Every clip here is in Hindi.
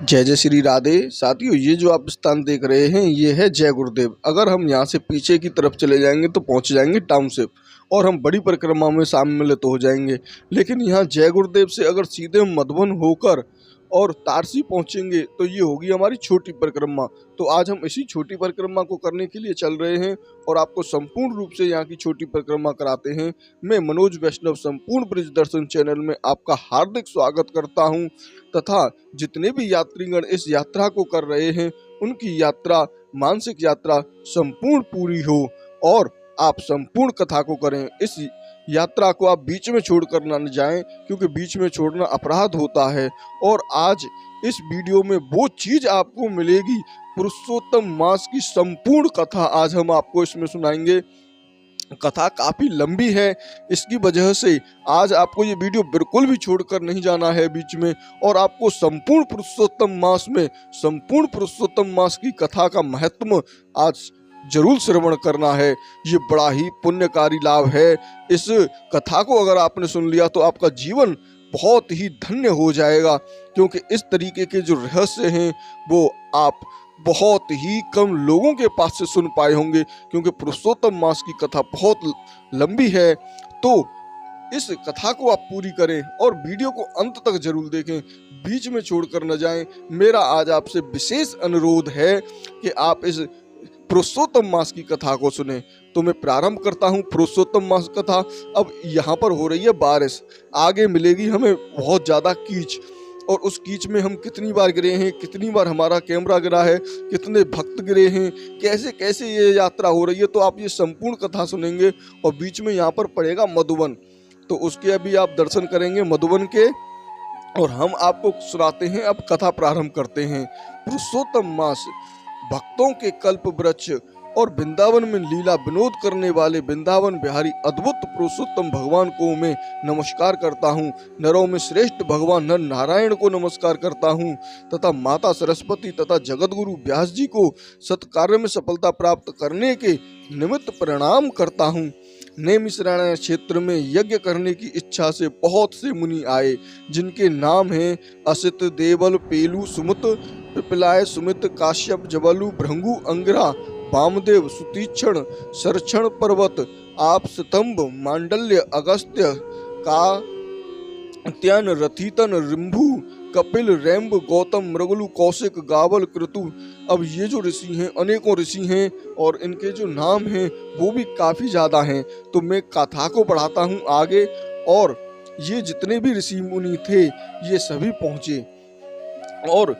जय जय श्री राधे। साथियों, ये जो आप स्थान देख रहे हैं ये है जय गुरुदेव। अगर हम यहाँ से पीछे की तरफ चले जाएंगे तो पहुँच जाएंगे टाउनशिप और हम बड़ी परिक्रमा में सम्मिलित हो जाएंगे। लेकिन यहाँ जय गुरुदेव से अगर सीधे हम मधुबन होकर और तारसी पहुँचेंगे तो ये होगी हमारी छोटी परिक्रमा। तो आज हम इसी छोटी परिक्रमा को करने के लिए चल रहे हैं और आपको संपूर्ण रूप से यहाँ की छोटी परिक्रमा कराते हैं। मैं मनोज वैष्णव संपूर्ण ब्रिज दर्शन चैनल में आपका हार्दिक स्वागत करता हूँ तथा जितने भी यात्रीगण इस यात्रा को कर रहे हैं उनकी यात्रा, मानसिक यात्रा संपूर्ण पूरी हो और आप संपूर्ण कथा को करें। इस यात्रा को आप बीच में छोड़कर ना जाएं, क्योंकि बीच में छोड़ना अपराध होता है। और आज इस वीडियो में वो चीज आपको मिलेगी, पुरुषोत्तम मास की संपूर्ण कथा आज हम आपको इसमें सुनाएंगे। कथा काफी लंबी है, इसकी वजह से आज आपको ये वीडियो बिल्कुल भी छोड़कर नहीं जाना है बीच में, और आपको संपूर्ण पुरुषोत्तम मास की कथा का महत्व आज जरूर श्रवण करना है। ये बड़ा ही पुण्यकारी लाभ है। इस कथा को अगर आपने सुन लिया तो आपका जीवन बहुत ही धन्य हो जाएगा, क्योंकि इस तरीके के जो रहस्य हैं वो आप बहुत ही कम लोगों के पास से सुन पाए होंगे, क्योंकि पुरुषोत्तम मास की कथा बहुत लंबी है। तो इस कथा को आप पूरी करें और वीडियो को अंत तक जरूर देखें, बीच में छोड़कर न जाएं। मेरा आज आपसे विशेष अनुरोध है कि आप इस पुरुषोत्तम मास की कथा को सुने। तो मैं प्रारंभ करता हूँ पुरुषोत्तम मास कथा। अब यहाँ पर हो रही है बारिश, आगे मिलेगी हमें बहुत ज़्यादा कीच, और उस कीच में हम कितनी बार गिरे हैं, कितनी बार हमारा कैमरा गिरा है, कितने भक्त गिरे हैं, कैसे कैसे ये यात्रा हो रही है। तो आप ये संपूर्ण कथा सुनेंगे और बीच में यहाँ पर पड़ेगा मधुबन, तो उसके अभी आप दर्शन करेंगे मधुबन के, और हम आपको सुनाते हैं। अब कथा प्रारंभ करते हैं। पुरुषोत्तम मास, भक्तों के कल्प वृक्ष और वृंदावन में लीला विनोद करने वाले वृंदावन बिहारी अद्भुत पुरुषोत्तम भगवान को मैं नमस्कार करता हूँ। नरों में श्रेष्ठ भगवान नर नारायण को नमस्कार करता हूँ तथा माता सरस्वती तथा जगतगुरु व्यास जी को सत्कार्य में सफलता प्राप्त करने के निमित्त प्रणाम करता हूँ। नैमिषारण्य क्षेत्र में यज्ञ करने की इच्छा से बहुत से मुनि आए, जिनके नाम हैं असित, देवल, पेलू, सुमित, पिपलाय, सुमित, काश्यप, जबलु, भृंगु, अंगिरा, वामदेव, सुतीक्षण, सरक्षण, पर्वत, आप, स्तंभ, मांडल्य, अगस्त्य, कात्यायन, रथितन, रिंभु, कपिल, रैम्ब, गौतम, मृगलु, कौशिक, गावल, क्रतु। अब ये जो ऋषि हैं अनेकों ऋषि हैं और इनके जो नाम हैं वो भी काफ़ी ज़्यादा हैं। तो मैं कथा को बढ़ाता हूँ आगे, और ये जितने भी ऋषि मुनि थे ये सभी पहुँचे और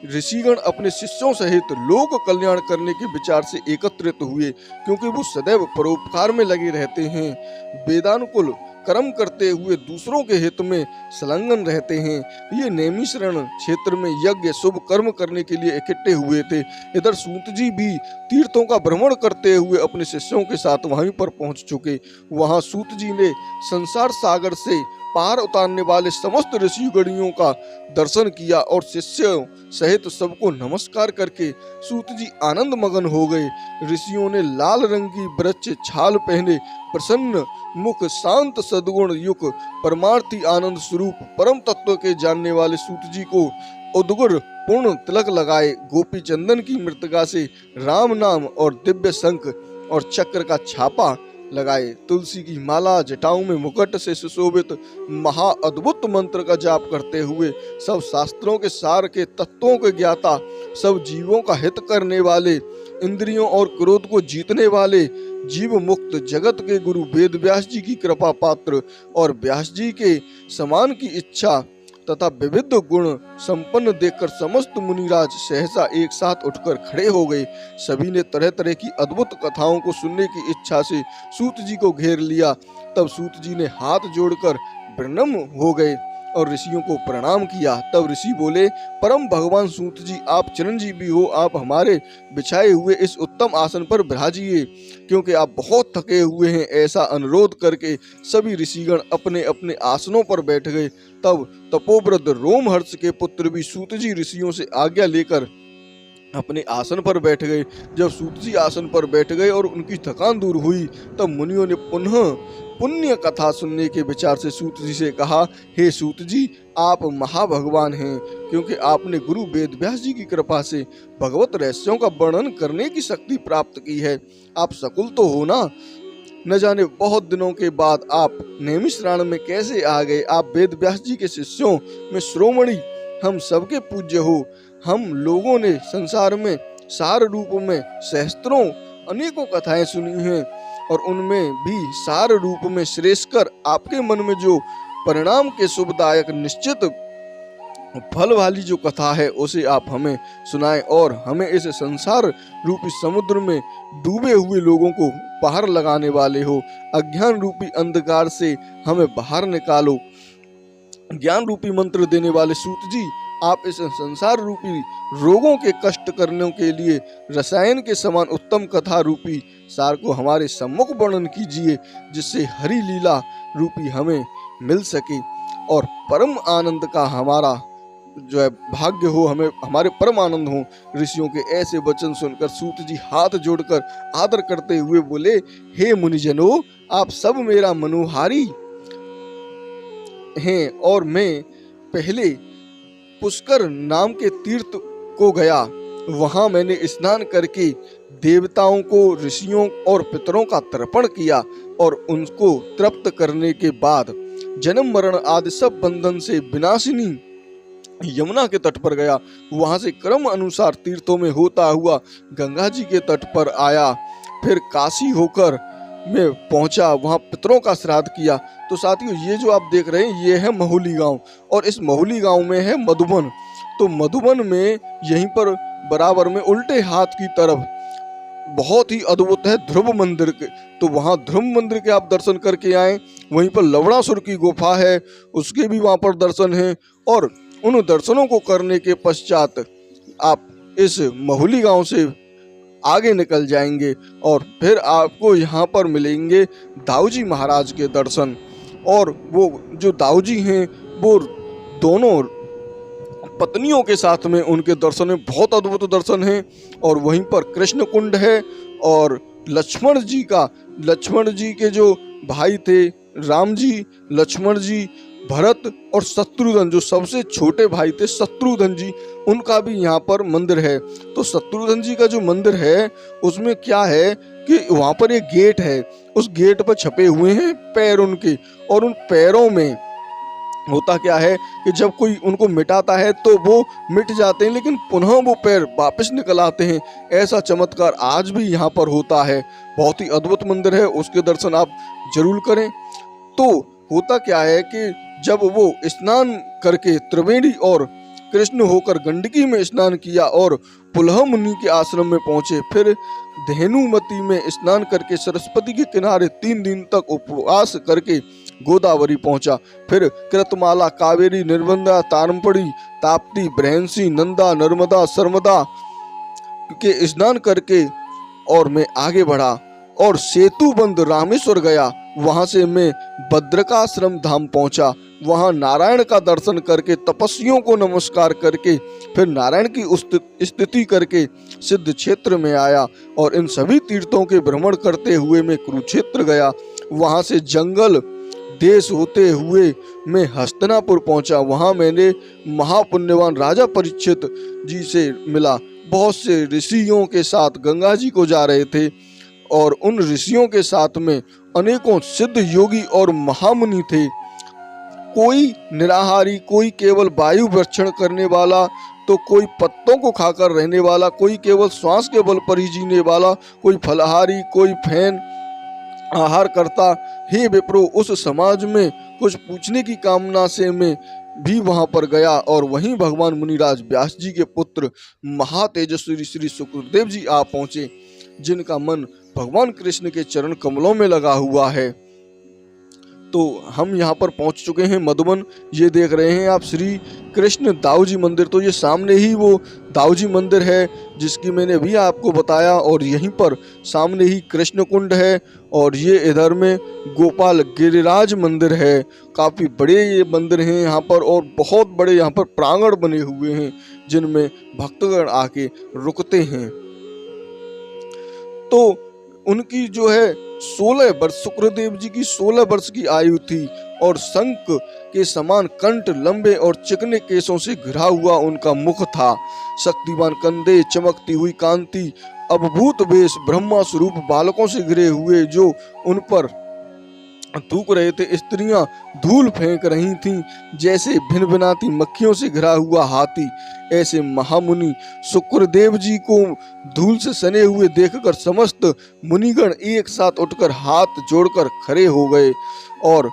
ऋषिगण अपने शिष्यों सहित लोक कल्याण करने के विचार से एकत्रित हुए, क्योंकि वो सदैव परोपकार में लगे रहते हैं। वेदानुकूल कर्म करते हुए दूसरों के हित में संलग्न रहते हैं। ये नैमिषारण्य क्षेत्र में यज्ञ शुभ कर्म करने के लिए इकट्ठे हुए थे। इधर सूत जी भी तीर्थों का भ्रमण करते हुए अपने शिष्यों के साथ वहीं पर पहुंच चुके। वहां सूत जी ने संसार सागर से पार उतारने वाले समस्त ऋषिगणियों का दर्शन किया और शिष्यों सहित सबको नमस्कार करके सूत जी आनंद मगन हो गए। ऋषियों ने लाल रंग की वृक्ष छाल पहने, प्रसन्न मुख, शांत सद्गुण युक्त, परमार्थी आनंद स्वरूप परम तत्व के जानने वाले सूत जी को उद्गुर पूर्ण तिलक लगाए। गोपी चंदन की मृतिका से राम नाम और दिव्य शंख और चक्र का छापा लगाए। तुलसी की माला, जटाओं में मुकुट से सुशोभित महा अद्भुत मंत्र का जाप करते हुए सब शास्त्रों के सार के तत्वों के ज्ञाता, सब जीवों का हित करने वाले, इंद्रियों और क्रोध को जीतने वाले, जीव मुक्त जगत के गुरु वेद व्यास जी की कृपा पात्र और व्यास जी के समान की इच्छा तथा विविध गुण संपन्न देखकर समस्त मुनिराज सहसा एक साथ उठकर खड़े हो गए। सभी ने तरह तरह की अद्भुत कथाओं को सुनने की इच्छा से सूत जी को घेर लिया। तब सूत जी ने हाथ जोड़कर प्रणम्य हो गए और ऋषियों को प्रणाम किया। तब ऋषि बोले, परम भगवान सूत जी, आप चिरंजीवी हो, आप हमारे बिछाए हुए इस उत्तम आसन पर विराजिए, क्योंकि आप बहुत थके हुए हैं। ऐसा अनुरोध करके सभी ऋषिगण अपने अपने आसनों पर बैठ गए। तब तपोवृद्ध रोमहर्ष के पुत्र भी सूत जी ऋषियों से आज्ञा लेकर अपने आसन पर बैठ गए। जब सूत जी आसन पर बैठ गए और उनकी थकान दूर हुई, तब मुनियों ने पुनः पुण्य कथा सुनने के विचार से सूत जी से कहा, हे सूत जी, आप महाभगवान हैं, क्योंकि आपने गुरु वेद व्यास जी की कृपा से भगवत रहस्यों का वर्णन करने की शक्ति प्राप्त की है। आप सकुल तो हो ना? न जाने बहुत दिनों के बाद आप नैमिषारण्य में कैसे आ गए? आप वेद व्यास जी के शिष्यों में श्रोमणी, हम सबके पूज्य हो। हम लोगों ने संसार में सार रूप में सहस्त्रों अनेकों कथाएं सुनी हैं, और उनमें भी सार रूप में श्रेष्ठकर आपके मन में जो परिणाम के शुभदायक निश्चित फल वाली जो कथा है उसे आप हमें सुनाएं, और हमें इस संसार रूपी समुद्र में डूबे हुए लोगों को पार लगाने वाले हो। अज्ञान रूपी अंधकार से हमें बाहर निकालो। ज्ञान रूपी मंत्र देने वाले सूत जी, आप इस संसार रूपी रोगों के कष्ट करने के लिए रसायन के समान उत्तम कथा रूपी सार को हमारे सम्मुख वर्णन कीजिए, जिससे हरि लीला रूपी हमें मिल सके और परम आनंद का हमारा जो है भाग्य हो, हमें हमारे परम आनंद हो। ऋषियों के ऐसे वचन सुनकर सूत जी हाथ जोड़कर आदर करते हुए बोले, हे मुनिजनों, आप सब मेरा मनोहारी हैं, और मैं पहले पुष्कर नाम के तीर्थ को गया। वहां मैंने स्नान करके देवताओं को, ऋषियों और पितरों का तर्पण किया, और उनको तृप्त करने के बाद जन्म मरण आदि सब बंधन से विनाशिनी यमुना के तट पर गया। वहां से क्रम अनुसार तीर्थों में होता हुआ गंगा जी के तट पर आया। फिर काशी होकर मैं पहुंचा, वहां पितरों का श्राद्ध किया। तो साथियों, ये जो आप देख रहे हैं ये है महुली गांव, और इस महुली गांव में है मधुबन। तो मधुबन में यहीं पर बराबर में उल्टे हाथ की तरफ बहुत ही अद्भुत है ध्रुव मंदिर के, तो वहाँ ध्रुव मंदिर के आप दर्शन करके आए। वहीं पर लवणासुर की गुफा है, उसके भी वहाँ पर दर्शन है, और उन दर्शनों को करने के पश्चात आप इस महुली गांव से आगे निकल जाएंगे, और फिर आपको यहाँ पर मिलेंगे दाऊजी महाराज के दर्शन। और वो जो दाऊजी हैं वो दोनों पत्नियों के साथ में उनके दर्शन में बहुत अद्भुत दर्शन हैं। और वहीं पर कृष्ण कुंड है, और लक्ष्मण जी के जो भाई थे, राम जी, लक्ष्मण जी, भरत और शत्रुघ्न, जो सबसे छोटे भाई थे शत्रुघ्न जी, उनका भी यहाँ पर मंदिर है। तो शत्रुघ्न जी का जो मंदिर है उसमें क्या है कि वहाँ पर एक गेट है, उस गेट पर छपे हुए हैं पैर उनके, और उन पैरों में होता क्या है कि जब कोई उनको मिटाता है तो वो मिट जाते हैं, लेकिन पुनः वो पैर वापस निकल आते हैं। ऐसा चमत्कार आज भी यहाँ पर होता है। बहुत ही अद्भुत मंदिर है, उसके दर्शन आप जरूर करें। तो होता क्या है कि जब वो स्नान करके त्रिवेणी और कृष्ण होकर गंडकी में स्नान किया और पुलह मुनि के आश्रम में पहुंचे, फिर धेनुमती में स्नान करके सरस्वती के किनारे 3 दिन तक उपवास करके गोदावरी पहुंचा। फिर कृतमाला, कावेरी, निर्बंधा, तारमपड़ी, ताप्ती, बृहंसी, नंदा, नर्मदा, सर्मदा के स्नान करके और मैं आगे बढ़ा और सेतुबंद रामेश्वर गया। वहां से मैं भद्रकाश्रम धाम पहुंचा। वहां नारायण का दर्शन करके, तपस्वियों को नमस्कार करके, फिर नारायण की स्तुति करके सिद्ध क्षेत्र में आया, और इन सभी तीर्थों के भ्रमण करते हुए मैं कुरुक्षेत्र गया। वहां से जंगल देश होते हुए मैं हस्तिनापुर पहुंचा। वहां मैंने महापुण्यवान राजा परीक्षित जी से मिला। बहुत से ऋषियों के साथ गंगा जी को जा रहे थे, और उन ऋषियों के साथ में अनेकों सिद्ध योगी और महामुनि थे। कोई निराहारी, कोई केवल वायु भक्षण करने वाला, तो कोई पत्तों को खाकर रहने वाला, कोई केवल श्वास के बल पर ही जीने वाला, कोई फलाहारी, कोई फैन आहार करता। हे विप्रो, उस समाज में कुछ पूछने की कामना से मैं भी वहां पर गया, और वहीं भगवान मुनिराज व्यास जी के पुत्र महातेजस्वी श्री सुखदेव जी आ पहुंचे, जिनका मन भगवान कृष्ण के चरण कमलों में लगा हुआ है। तो हम यहाँ पर पहुँच चुके हैं मधुबन। ये देख रहे हैं आप श्री कृष्ण दाऊजी मंदिर। तो ये सामने ही वो दाऊजी मंदिर है जिसकी मैंने भी आपको बताया, और यहीं पर सामने ही कृष्ण कुंड है, और ये इधर में गोपाल गिरिराज मंदिर है। काफ़ी बड़े ये मंदिर हैं यहाँ पर, और बहुत बड़े यहाँ पर प्रांगण बने हुए हैं जिनमें भक्तगण आके रुकते हैं। तो उनकी जो है 16 वर्ष, शुक्रदेव जी की 16 वर्ष की आयु थी और शंख के समान कंठ, लंबे और चिकने केसों से घिरा हुआ उनका मुख था। शक्तिमान कंधे, चमकती हुई कांति, अद्भुत वेश, ब्रह्मा स्वरूप बालकों से घिरे हुए जो उन पर थूक रहे थे। स्त्रियां धूल फेंक रही थीं, जैसे भिनभिनाती मक्खियों से घिरा हुआ हाथी। ऐसे महामुनि शुक्रदेव जी को धूल से सने हुए देखकर समस्त मुनिगण एक साथ उठकर हाथ जोड़कर खड़े हो गए और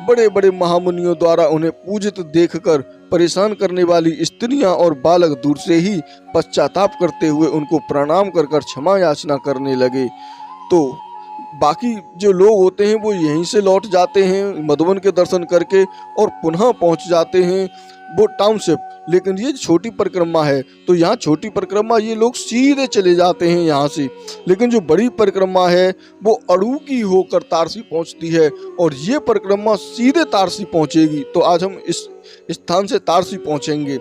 बड़े बड़े महामुनियों द्वारा उन्हें पूजित देखकर परेशान करने वाली स्त्रियां और बालक दूर से ही पश्चाताप करते हुए उनको प्रणाम कर क्षमा याचना करने लगे। तो बाकी जो लोग होते हैं वो यहीं से लौट जाते हैं मधुबन के दर्शन करके और पुनः पहुंच जाते हैं वो टाउनशिप। लेकिन ये छोटी परिक्रमा है तो यहाँ छोटी परिक्रमा ये लोग सीधे चले जाते हैं यहाँ से। लेकिन जो बड़ी परिक्रमा है वो अड़ूकी होकर तारसी पहुँचती है और ये परिक्रमा सीधे तारसी पहुँचेगी। तो आज हम इस स्थान से तारसी पहुँचेंगे।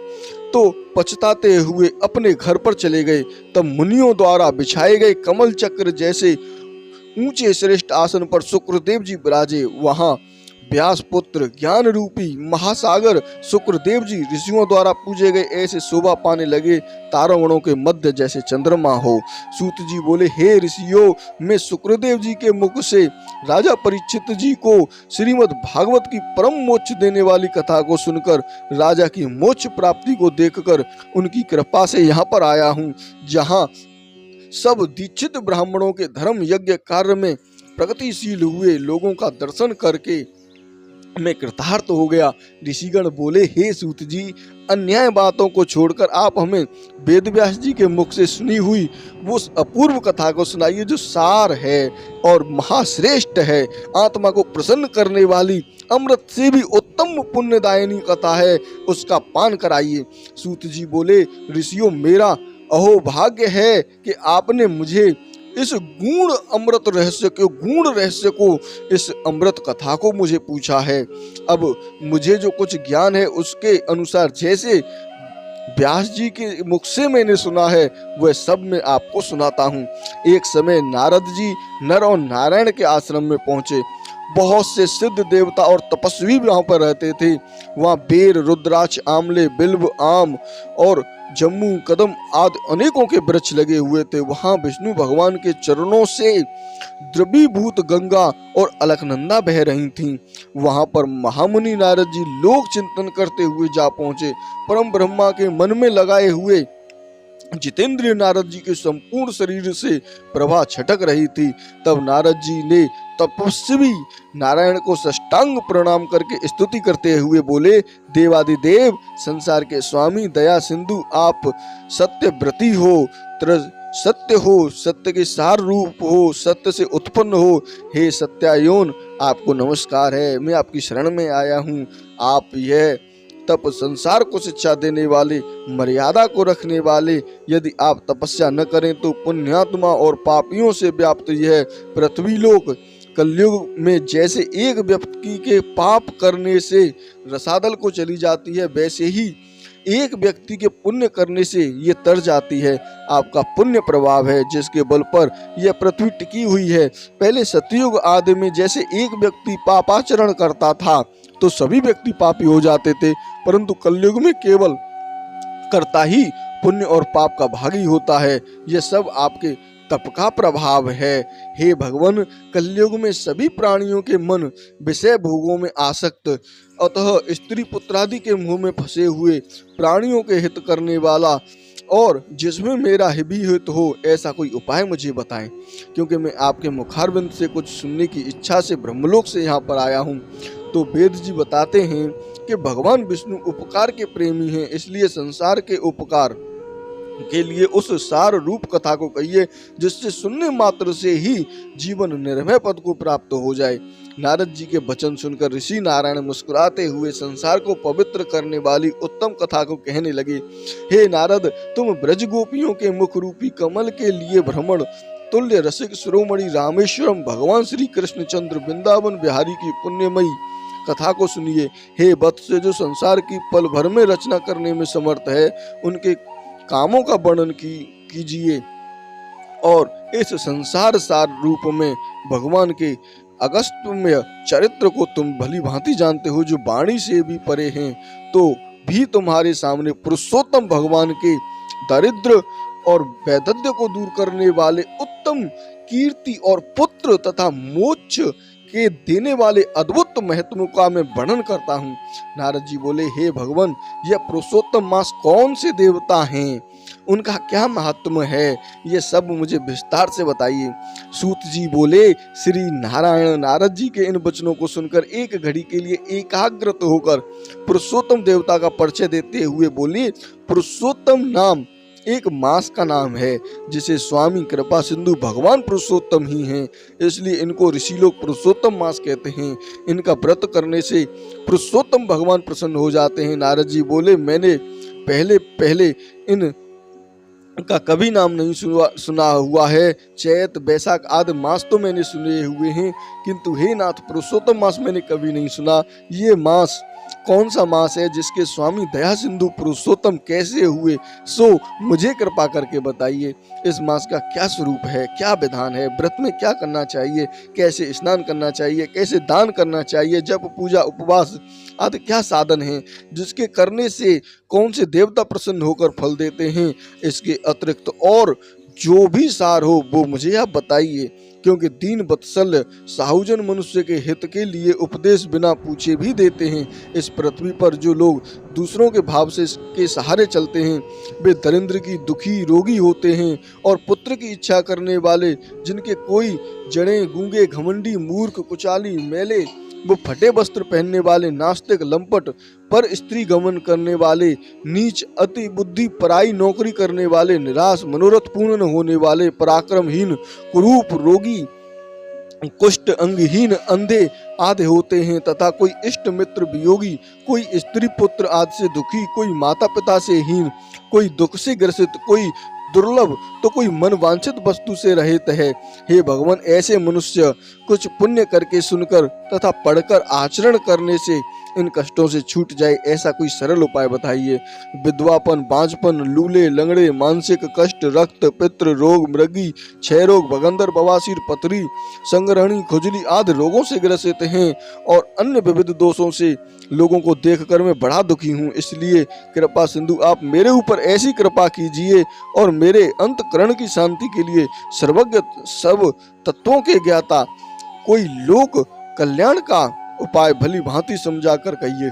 तो पछताते हुए अपने घर पर चले गए। तब मुनियों द्वारा बिछाए गए कमल चक्र जैसे ऊंचे श्रेष्ठ आसन पर शुक्रदेव जी विराजे। वहां व्यास पुत्र ज्ञान रूपी महासागर शुक्रदेव जी ऋषियों द्वारा पूजे गए ऐसे शोभा पाने लगे, तारागणों के मध्य जैसे चंद्रमा हो। सूत जी बोले, हे ऋषियों, मैं शुक्रदेव जी के मुख से राजा परीक्षित जी को श्रीमद् भागवत की परम मोक्ष देने वाली कथा को सुनकर राजा की मोक्ष प्राप्ति को देखकर उनकी कृपा से यहाँ पर आया हूँ, जहाँ सब दीक्षित ब्राह्मणों के धर्म यज्ञ कार्य में प्रगतिशील हुए लोगों का दर्शन करके मैं कृतार्थ हो गया। ऋषिगण बोले, हे सूत जी, अन्याय बातों को छोड़कर आप हमें वेदव्यास जी के मुख से सुनी हुई वो अपूर्व कथा को सुनाइए जो सार है और महाश्रेष्ठ है, आत्मा को प्रसन्न करने वाली, अमृत से भी उत्तम पुण्यदायिनी कथा है, उसका पान कराइए। सूत जी बोले, ऋषियों, मेरा अहो भाग्य है कि आपने मुझे इस गूढ़ रहस्य को इस अमृत कथा को मुझे पूछा है। अब मुझे जो कुछ ज्ञान है उसके अनुसार जैसे व्यास जी के मुख से मैंने सुना है वह सब मैं आपको सुनाता हूँ। एक समय नारद जी नर और नारायण के आश्रम में पहुँचे। बहुत से सिद्ध देवता और तपस्वी वहाँ पर रहते थे। वहाँ बेर, रुद्राक्ष, आमले, बिल्व, आम और जम्मू, कदम आदि अनेकों के वृक्ष लगे हुए थे। वहाँ विष्णु भगवान के चरणों से द्रवीभूत गंगा और अलकनंदा बह रही थीं। वहाँ पर महामुनि नारद जी लोक चिंतन करते हुए जा पहुँचे। परम ब्रह्मा के मन में लगाए हुए जितेंद्रिय नारद जी के संपूर्ण शरीर से प्रभा छटक रही थी। तब नारद जी ने तपस्वी नारायण को साष्टांग प्रणाम करके स्तुति करते हुए बोले, देवादिदेव, संसार के स्वामी, दया सिंधु, आप सत्यव्रती हो, सत्य हो, सत्य के सार रूप हो, सत्य से उत्पन्न हो। हे सत्यायोन, आपको नमस्कार है। मैं आपकी शरण में आया हूँ। आप यह तप संसार को शिक्षा देने वाले, मर्यादा को रखने वाले, यदि आप तपस्या न करें तो पुण्यात्मा और पापियों से व्याप्त यह पृथ्वी लोक कलयुग में जैसे एक व्यक्ति के पाप करने से रसातल को चली जाती है, वैसे ही एक व्यक्ति के पुण्य करने से ये तर जाती है। आपका पुण्य प्रभाव है जिसके बल पर यह पृथ्वी टिकी हुई है। पहले सतयुग आदि में जैसे एक व्यक्ति पापाचरण करता था तो सभी व्यक्ति पापी हो जाते थे, परंतु कलयुग में केवल कर्ता ही पुण्य और पाप का भागी होता है। यह सब आपके तप का प्रभाव है। हे भगवान, कलयुग में सभी प्राणियों के मन विषय भोगों में आसक्त, अतः स्त्री पुत्रादि के मुंह में फंसे हुए, प्राणियों के हित करने वाला और जिसमें मेरा भी हित हो, ऐसा कोई उपाय मुझे बताएं, क्योंकि मैं आपके मुखारबिंद से कुछ सुनने की इच्छा से ब्रह्मलोक से यहाँ पर आया हूँ। तो वेद जी बताते हैं कि भगवान विष्णु उपकार के प्रेमी हैं, इसलिए संसार के उपकार के लिए उस सार रूप कथा को कहिए जिससे सुनने मात्र से ही जीवन निर्भय पद को प्राप्त हो जाए। नारद जी के वचन सुनकर ऋषि नारायण मुस्कुराते हुए संसार को पवित्र करने वाली उत्तम कथा को कहने लगे। हे नारद, तुम ब्रज गोपियों के मुख रूपी कमल के लिए भ्रमण तुल्य रसिक शिरोमणि रामेश्वरम भगवान श्री कृष्णचंद्र वृंदावन बिहारी की पुण्यमयी कथा को सुनिए। हे वत्स, जो संसार की पल भर में रचना करने में समर्थ है, उनके कामों का वर्णन कीजिए और इस संसार सार रूप में भगवान के अगस्त्यमय चरित्र को तुम भली भांति जानते हो, जो वाणी से भी परे हैं, तो भी तुम्हारे सामने पुरुषोत्तम भगवान के दारिद्र और वैधव्य को दूर करने वाले, उत्तम कीर्ति और पुत्र तथा मोक्ष के देने वाले अद्भुत महत्व का मैं वर्णन करता हूँ। नारद जी बोले, हे भगवान, यह पुरुषोत्तम मास कौन से देवता हैं, उनका क्या महात्म है, ये सब मुझे विस्तार से बताइए। सूत जी बोले, श्री नारायण नारद जी के इन वचनों को सुनकर एक घड़ी के लिए एकाग्रत होकर पुरुषोत्तम देवता का परिचय देते हुए बोले, पुरुषोत्तम नाम एक मास का नाम है, जिसे स्वामी कृपा सिंधु भगवान पुरुषोत्तम ही हैं, इसलिए इनको ऋषि लोग पुरुषोत्तम मास कहते हैं। इनका व्रत करने से पुरुषोत्तम भगवान प्रसन्न हो जाते हैं। नारद जी बोले, मैंने पहले इन का कभी नाम नहीं सुना हुआ है। चैत बैसाख आदि मास तो मैंने सुने हुए हैं, किंतु हे नाथ, पुरुषोत्तम मास मैंने कभी नहीं सुना। ये मास कौन सा मास है जिसके स्वामी दया सिंधु पुरुषोत्तम कैसे हुए, सो मुझे कृपा करके बताइए। इस मास का क्या स्वरूप है, क्या विधान है, व्रत में क्या करना चाहिए, कैसे स्नान करना चाहिए, कैसे दान करना चाहिए, जप पूजा उपवास आदि क्या साधन हैं, जिसके करने से कौन से देवता प्रसन्न होकर फल देते हैं। इसके अतिरिक्त और जो भी सार हो वो मुझे आप बताइए, क्योंकि दीन वत्सल साहुजन मनुष्य के हित के लिए उपदेश बिना पूछे भी देते हैं। इस पृथ्वी पर जो लोग दूसरों के भाव से के सहारे चलते हैं, वे दरिद्र की दुखी रोगी होते हैं, और पुत्र की इच्छा करने वाले, जिनके कोई जड़े, गूंगे, घमंडी, मूर्ख, कुचाली, मेले, वो फटे वस्त्र पहनने वाले, नास्तिक, लंपट, पर स्त्री गमन करने वाले, नीच, अति बुद्धि, पराई नौकरी करने वाले, निराश, मनोरथ पूर्ण होने वाले, पराक्रमहीन, कुरूप, रोगी, कुष्ठ, अंगहीन, अंधे आदि होते हैं, तथा कोई इष्ट मित्र वियोगी, कोई स्त्री पुत्र आदि से दुखी, कोई माता पिता से हीन, कोई दुख से ग्रसित, कोई दुर्लभ, तो कोई मन वांछित वस्तु से रहित है। हे भगवान, ऐसे मनुष्य कुछ पुण्य करके, सुनकर तथा पढ़कर आचरण करने से इन कष्टों से छूट जाए, ऐसा कोई सरल उपाय बताइए। विधवापन, बांझपन, लूले, लंगड़े, मानसिक कष्ट, रक्त, पित्र रोग, मृगी, क्षय रोग, भगंदर, बवासीर, पथरी, संग्रहणी, खुजली आदि रोगों से ग्रसित हैं, और अन्य विविध दोषों से लोगों को देखकर मैं बड़ा दुखी हूँ। इसलिए कृपा सिंधु आप मेरे ऊपर ऐसी कृपा कीजिए, और मेरे अंतकरण की शांति के लिए सर्वज्ञ, सब तत्वों के ज्ञाता, कोई लोक कल्याण का उपाय भली भांति समझाकर कहिए।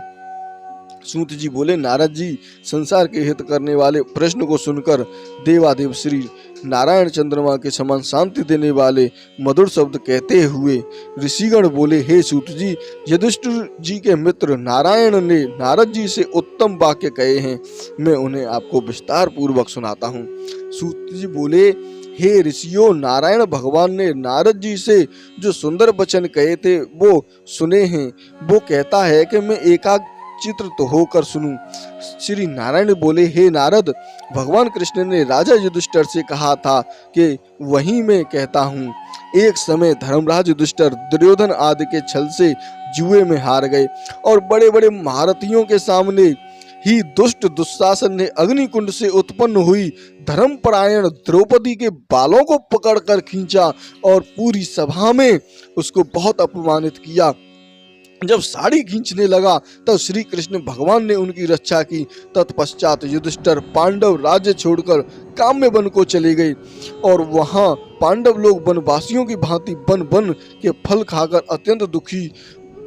सूत जी बोले, नारद जी, संसार के हित करने वाले प्रश्न को सुनकर देवादेव श्री नारायण चंद्रमा के समान शांति देने वाले मधुर शब्द कहते हुए ऋषिगण बोले, हे सूत जी, युधिष्ठिर जी के मित्र नारायण ने नारद जी से उत्तम वाक्य कहे हैं, मैं उन्हें आपको विस्तार पूर्वक सुनाता हूँ। सूत जी बोले, हे ऋषियों, नारायण भगवान ने नारद जी से जो सुंदर वचन कहे थे वो सुने हैं। वो कहता है कि मैं एकाग्रचित्त होकर सुनूं। श्री नारायण बोले, हे नारद, भगवान कृष्ण ने राजा युधिष्ठिर से कहा था कि वही मैं कहता हूँ। एक समय धर्मराज युधिष्ठिर दुर्योधन आदि के छल से जुए में हार गए, और बड़े बड़े महारथियों के सामने ही दुष्ट दुशासन ने अग्निकुंड से उत्पन्न हुई धर्मपरायण द्रौपदी के बालों को पकड़कर खींचा, और पूरी सभा में उसको बहुत अपमानित किया। जब साड़ी खींचने लगा तब श्री कृष्ण भगवान ने उनकी रक्षा की। तत्पश्चात युधिष्ठिर पांडव राज्य छोड़कर काम्य वन को चले गए, और वहां पांडव लोग वनवासियों की भांति वन वन के फल खाकर अत्यंत दुखी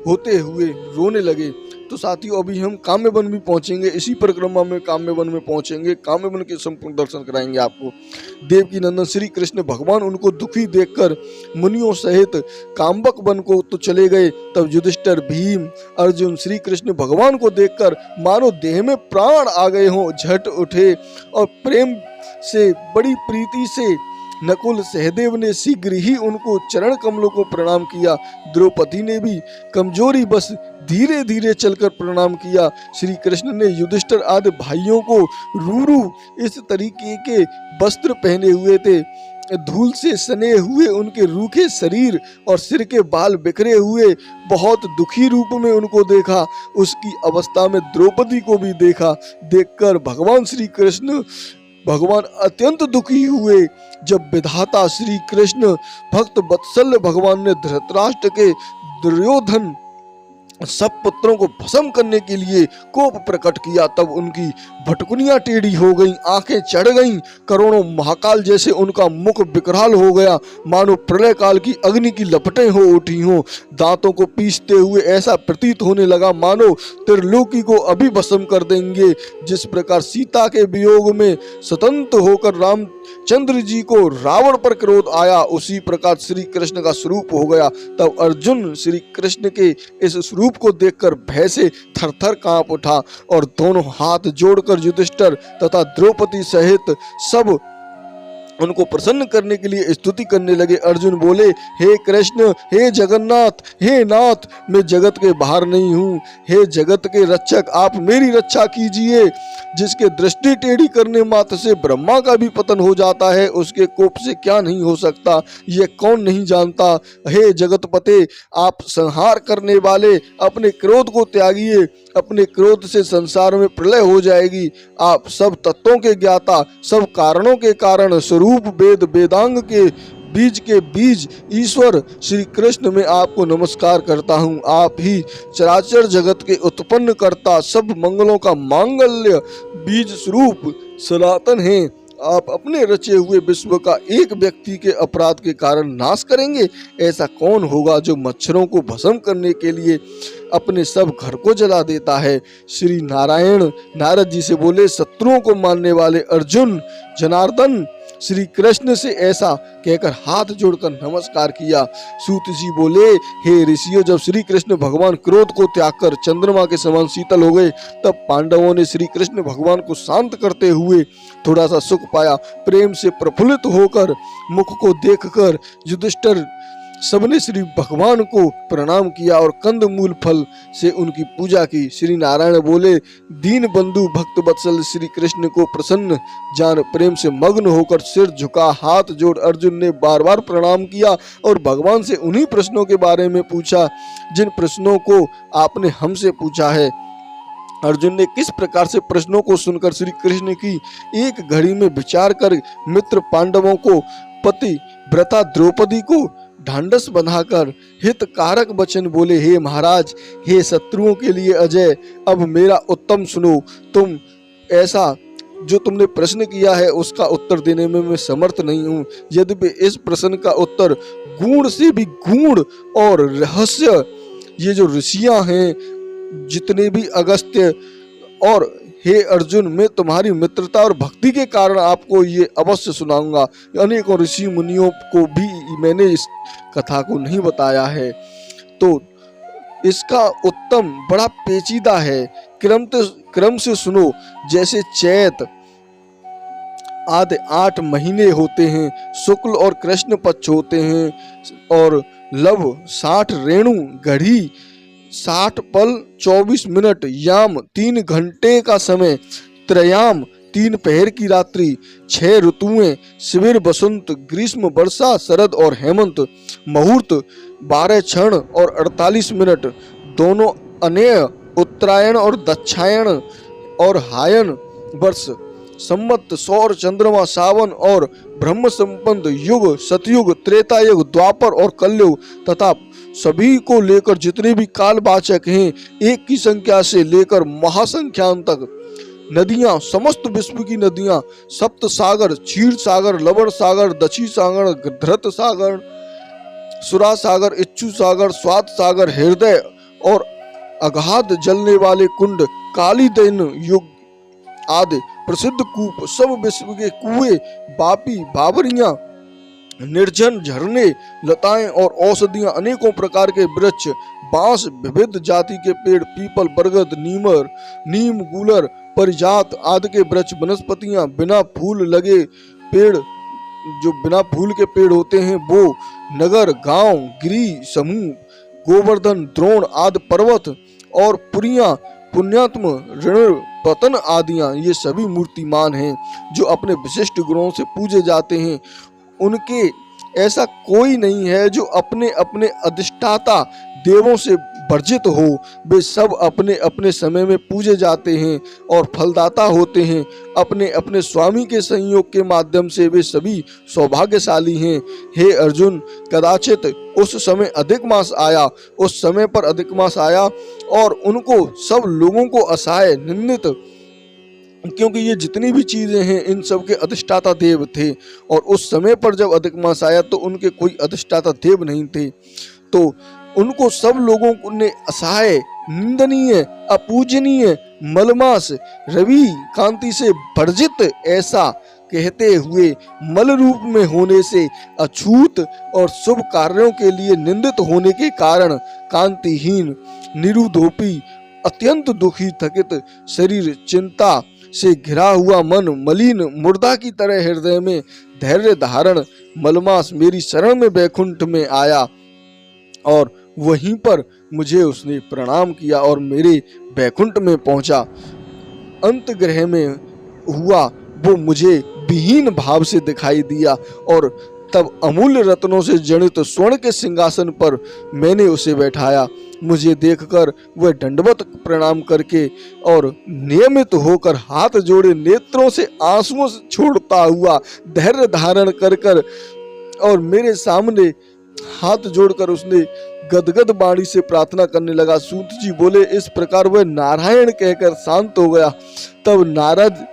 होते हुए रोने लगे। तो साथियों, अभी हम काम्य वन भी पहुंचेंगे, इसी परिक्रमा में काम्य वन में पहुंचेंगे, काम्य वन के संपूर्ण दर्शन कराएंगे आपको। देवकी नंदन श्री कृष्ण भगवान उनको दुखी देखकर मुनियों सहित काम्बक वन को तो चले गए। तब युधिष्ठिर, भीम, अर्जुन श्री कृष्ण भगवान को देखकर मानो देह में प्राण आ गए हों, झट उठे और प्रेम से, बड़ी प्रीति से नकुल सहदेव ने शीघ्र ही उनको चरण कमलों को प्रणाम किया। द्रौपदी ने भी कमजोरी बस धीरे धीरे चलकर प्रणाम किया। श्री कृष्ण ने युधिष्ठिर आदि भाइयों को रूरू इस तरीके के वस्त्र पहने हुए थे, धूल से सने हुए उनके रूखे शरीर और सिर के बाल बिखरे हुए बहुत दुखी रूप में उनको देखा। उसकी अवस्था में द्रौपदी को भी देखा। देखकर भगवान श्री कृष्ण भगवान अत्यंत दुखी हुए जब विधाता श्री कृष्ण भक्त वत्सल भगवान ने धृतराष्ट्र के दुर्योधन सब पुत्रों को भस्म करने के लिए कोप प्रकट किया। तब उनकी भटकुनियां टेढ़ी हो गईं, आंखें चढ़ गईं, करोड़ों महाकाल जैसे उनका मुख विकराल हो गया, मानो प्रलय काल की अग्नि की लपटें हो उठी हों। दांतों को पीसते हुए ऐसा प्रतीत होने लगा मानो त्रिलोकी को अभी भस्म कर देंगे। जिस प्रकार सीता के वियोग में स्वतंत्र होकर रामचंद्र जी को रावण पर क्रोध आया, उसी प्रकार श्री कृष्ण का स्वरूप हो गया। तब अर्जुन श्री कृष्ण के इस स्वरूप को देखकर भय से थरथर कांप उठा और दोनों हाथ जोड़कर युधिष्ठिर तथा द्रौपदी सहित सब उनको प्रसन्न करने के लिए स्तुति करने लगे। अर्जुन बोले, हे कृष्ण, हे जगन्नाथ, हे नाथ, मैं जगत के बाहर नहीं हूँ। हे जगत के रक्षक, आप मेरी रक्षा कीजिए। जिसके दृष्टि टेढ़ी करने मात्र से ब्रह्मा का भी पतन हो जाता है, उसके कोप से क्या नहीं हो सकता, ये कौन नहीं जानता। हे जगतपते, आप संहार करने वाले, अपने क्रोध को त्यागिए। अपने क्रोध से संसार में प्रलय हो जाएगी। आप सब तत्वों के ज्ञाता, सब कारणों के कारण, स्वरूप वेद वेदांग के बीज ईश्वर श्री कृष्ण, मैं आपको नमस्कार करता हूँ। आप ही चराचर जगत के उत्पन्न करता, सब मंगलों का मांगल्य, बीज स्वरूप सनातन हैं। आप अपने रचे हुए विश्व का एक व्यक्ति के अपराध के कारण नाश करेंगे। ऐसा कौन होगा जो मच्छरों को भस्म करने के लिए अपने सब घर को जला देता है। श्री नारायण नारद जी से बोले, शत्रुओं को मारने वाले अर्जुन जनार्दन श्री कृष्ण से ऐसा कहकर हाथ जोड़कर नमस्कार किया। सूत जी बोले, हे ऋषियों, जब श्री कृष्ण भगवान क्रोध को त्याग कर चंद्रमा के समान शीतल हो गए, तब पांडवों ने श्री कृष्ण भगवान को शांत करते हुए थोड़ा सा सुख पाया। प्रेम से प्रफुल्लित होकर मुख को देखकर युधिष्ठिर सबने श्री भगवान को प्रणाम किया और कंदमूल फल से उनकी पूजा की। श्री नारायण बोले, दीन बंधु भक्त वत्सल श्री कृष्ण को प्रसन्न जान प्रेम से मग्न होकर सिर झुका, हाथ जोड़ अर्जुन ने बार बार प्रणाम किया और भगवान से उन्हीं प्रश्नों के बारे में पूछा जिन प्रश्नों को आपने हमसे पूछा है। अर्जुन ने किस प्रकार से प्रश्नों को सुनकर श्री कृष्ण की एक घड़ी में विचार कर मित्र पांडवों को, पति व्रता द्रौपदी को ढांढस बंधाकर हित कारक वचन बोले, हे महाराज, हे शत्रुओं के लिए अजय, अब मेरा उत्तम सुनो। तुम ऐसा जो तुमने प्रश्न किया है उसका उत्तर देने में मैं समर्थ नहीं हूँ। यद्यपि इस प्रश्न का उत्तर गूढ़ से भी गूढ़ और रहस्य, ये जो ऋषियां हैं जितने भी अगस्त्य और हे अर्जुन, मैं तुम्हारी मित्रता और भक्ति के कारण आपको ये अवश्य सुनाऊंगा। अनेकों ऋषि मुनियों को भी मैंने इस कथा को नहीं बताया है, तो इसका उत्तम बड़ा पेचीदा है। क्रम से सुनो। जैसे चैत आदि 8 महीने होते हैं, शुक्ल और कृष्ण पक्ष होते हैं, और लव 60 रेणु, घड़ी 60 पल 24 मिनट, याम 3 घंटे का समय, त्रयाम 3 पहर की रात्रि, 6 ऋतुएं, शिविर बसंत, ग्रीष्म, वर्षा, शरद और हेमंत, मुहूर्त 12 क्षण और 48 मिनट, दोनों अनेय, उत्तरायण और दक्षायण और हायन वर्ष, संवत, सौर, चंद्रमा, सावन और ब्रह्म संपन्न युग, सतयुग, त्रेता युग, द्वापर और कलयुग तथा सभी को लेकर जितने भी कालवाचक हैं, एक की संख्या से लेकर महासंख्यान तक, नदियां, समस्त विश्व की नदियां, सप्त सागर, क्षीर सागर, लवण सागर, दक्षी सागर, धृत सागर, सुरा सागर, इच्छु सागर, स्वाद सागर, हृदय और अगाध जलने वाले कुंड, काली दैन युग आदि प्रसिद्ध कूप, सब विश्व के कुएं, बापी, बावरियां, निर्जन झरने, लताएं और औषधियां, अनेकों प्रकार के वृक्ष, बांस, विविध जाति के पेड़, पीपल, बरगद, नीम, गूलर, परिजात आदि के वृक्ष, वनस्पतियां, बिना फूल लगे पेड़, जो बिना फूल के पेड़ होते हैं वो, नगर, गांव, गिरी समूह, गोवर्धन, द्रोण आदि पर्वत और पुरियां, पुण्यात्म, ऋण, पतन आदियां, ये सभी मूर्तिमान हैं जो अपने विशिष्ट गुणों से पूजे जाते हैं। उनके ऐसा कोई नहीं है जो अपने अपने अधिष्ठाता देवों से वर्जित हो। वे सब अपने अपने समय में पूजे जाते हैं और फलदाता होते हैं। अपने अपने स्वामी के संयोग के माध्यम से वे सभी सौभाग्यशाली हैं। हे अर्जुन, कदाचित उस समय अधिक मास आया, उस समय पर अधिक मास आया और उनको सब लोगों को असहाय निंदित, क्योंकि ये जितनी भी चीजें हैं इन सब के अधिष्ठाता देव थे। और उस समय पर जब अधिक मास आया तो उनके कोई अधिष्ठाता देव नहीं थे, तो उनको सब लोगों ने असहाय, निंदनीय, अपूजनीय, मलमास, रवि कांति से वर्जित ऐसा कहते हुए मल रूप में होने से अछूत और शुभ कार्यों के लिए निंदित होने के कारण कांतिहीन, निरुदोपी, अत्यंत दुखी, थकित शरीर, चिंता से घिरा हुआ मन, मलिन मुर्दा की तरह हृदय में धैर्य धारण मलमास मेरी शरण में बैकुंठ में आया और वहीं पर मुझे उसने प्रणाम किया और मेरे बैकुंठ में पहुंचा। अंत ग्रह में हुआ वो मुझे विहीन भाव से दिखाई दिया और तब अमूल्य रत्नों से जनित स्वर्ण के सिंहासन पर मैंने उसे बैठाया। मुझे देखकर वह दंडवत प्रणाम करके और नियमित होकर हाथ जोड़े नेत्रों से आंसुओं छोड़ता हुआ धैर्य धारण कर और मेरे सामने हाथ जोड़कर उसने गदगद वाणी से प्रार्थना करने लगा। सूत जी बोले, इस प्रकार वह नारायण कहकर शांत हो गया। तब नारद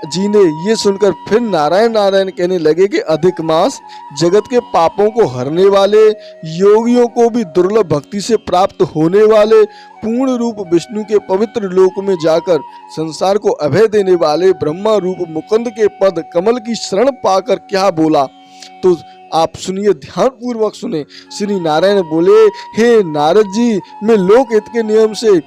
जी ने ये सुनकर फिर नारायण नारायण कहने लगे कि अधिक मास जगत के पापों को हरने वाले, योगियों को भी दुर्लभ भक्ति से प्राप्त होने वाले, पूर्ण रूप विष्णु के पवित्र लोक में जाकर संसार को अभय देने वाले ब्रह्मा रूप मुकुंद के पद कमल की शरण पाकर क्या बोला, तो आप सुनिए, ध्यान पूर्वक सुने। श्री नारायण बोले, हे नारद जी, मैं लोक हित के नियम से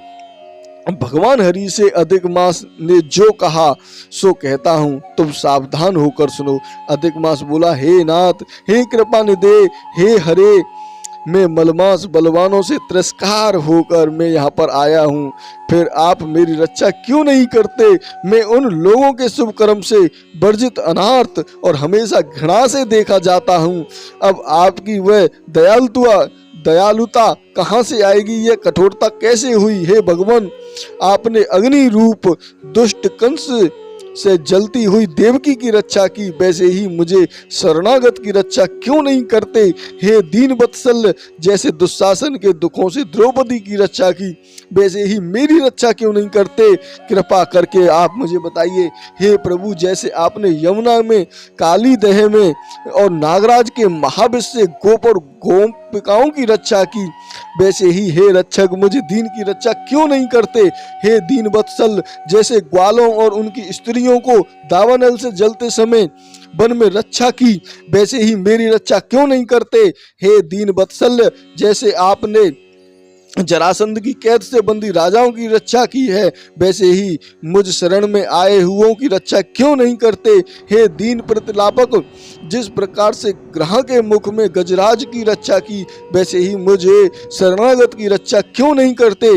भगवान हरि से अधिक मास ने जो कहा सो कहता हूँ, तुम सावधान होकर सुनो। अधिक मास बोला, हे नाथ, हे कृपा निधे, हे हरे, मैं मलमास बलवानों से तिरस्कार होकर मैं यहाँ पर आया हूँ, फिर आप मेरी रक्षा क्यों नहीं करते? मैं उन लोगों के शुभ कर्म से वर्जित, अनार्थ और हमेशा घृणा से देखा जाता हूँ। अब आपकी वह दयालुता कहाँ से आएगी? यह कठोरता कैसे हुई? हे भगवान, आपने अग्नि रूप दुष्ट कंस से जलती हुई देवकी की रक्षा की, वैसे ही मुझे शरणागत की रक्षा क्यों नहीं करते? हे दीन वत्सल, जैसे दुशासन के दुखों से द्रौपदी की रक्षा की, वैसे ही मेरी रक्षा क्यों नहीं करते? कृपा करके आप मुझे बताइए। हे प्रभु, जैसे आपने यमुना में, काली दह में और नागराज के महाविष से गोप और गोपिकाओं की रक्षा की, वैसे ही हे रक्षक मुझे दीन की रक्षा क्यों नहीं करते? हे दीन वत्सल, जैसे ग्वालों और उनकी स्त्रियों को दावानल से जलते समय वन में रक्षा की, वैसे ही मेरी रक्षा क्यों नहीं करते? हे दीन वत्सल, जैसे आपने जरासंध की कैद से बंदी राजाओं की रक्षा की है, वैसे ही मुझ शरण में आए हुओं की रक्षा क्यों नहीं करते? हे दीन प्रतिलापक, जिस प्रकार से ग्रह के मुख में गजराज की रक्षा की, वैसे ही मुझे शरणागत की रक्षा क्यों नहीं करते?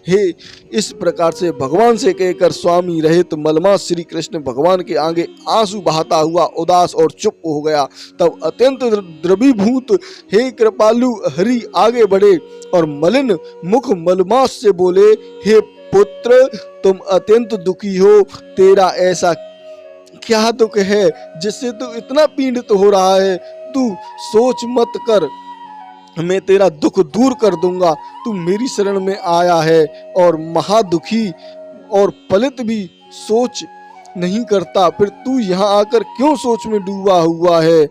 हे इस प्रकार से भगवान से कहकर स्वामी रहित मलमास श्री कृष्ण भगवान के आगे आंसू बहाता हुआ उदास और चुप हो गया। तब अत्यंत द्रवीभूत हे कृपालु हरि आगे बढ़े और मलिन मुख मलमास से बोले, हे पुत्र, तुम अत्यंत दुखी हो। तेरा ऐसा क्या दुख है जिससे तू इतना पीड़ित हो रहा है? तू सोच मत कर, मैं तेरा दुख दूर कर दूंगा। तू मेरी शरण में आया है और महादुखी और पलित भी सोच नहीं करता, फिर तू यहाँ आकर क्यों सोच में डूबा हुआ है?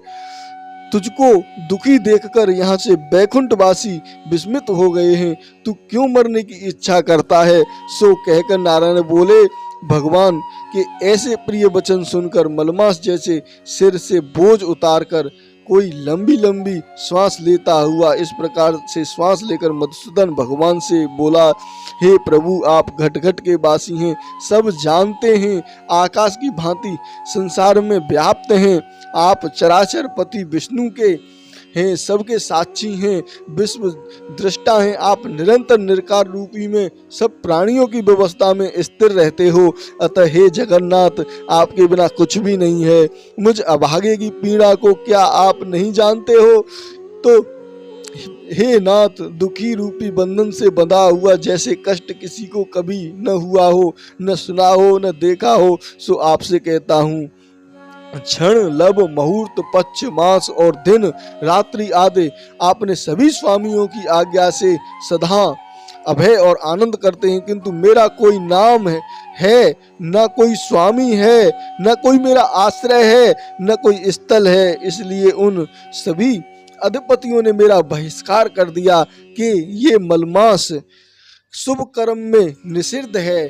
तुझको दुखी देखकर यहाँ से बैकुंठवासी विस्मित हो गए हैं। तू क्यों मरने की इच्छा करता है? सो कहकर नारायण बोले, भगवान के ऐसे प्रिय वचन सुनकर मलमास जैसे सिर से बोझ उतारकर कोई लंबी लंबी श्वास लेता हुआ इस प्रकार से श्वास लेकर मधुसूदन भगवान से बोला, हे प्रभु, आप घट घट के वासी हैं, सब जानते हैं, आकाश की भांति संसार में व्याप्त हैं। आप चराचर पति विष्णु के हैं, सबके साक्षी हैं, विश्व दृष्टा हैं। आप निरंतर निराकार रूपी में सब प्राणियों की व्यवस्था में स्थिर रहते हो। अतः हे जगन्नाथ, आपके बिना कुछ भी नहीं है। मुझ अभागे की पीड़ा को क्या आप नहीं जानते हो? तो हे नाथ, दुखी रूपी बंधन से बंधा हुआ जैसे कष्ट किसी को कभी न हुआ हो, न सुना हो, न देखा हो, सो आपसे कहता हूँ। क्षण, लब, मुहूर्त, पक्ष, मास और दिन रात्रि आदि आपने सभी स्वामियों की आज्ञा से सदा अभय और आनंद करते हैं, किंतु मेरा कोई नाम है न कोई स्वामी है, न कोई मेरा आश्रय है, न कोई स्थल है। इसलिए उन सभी अधिपतियों ने मेरा बहिष्कार कर दिया कि ये मलमास शुभ कर्म में निषिद्ध है,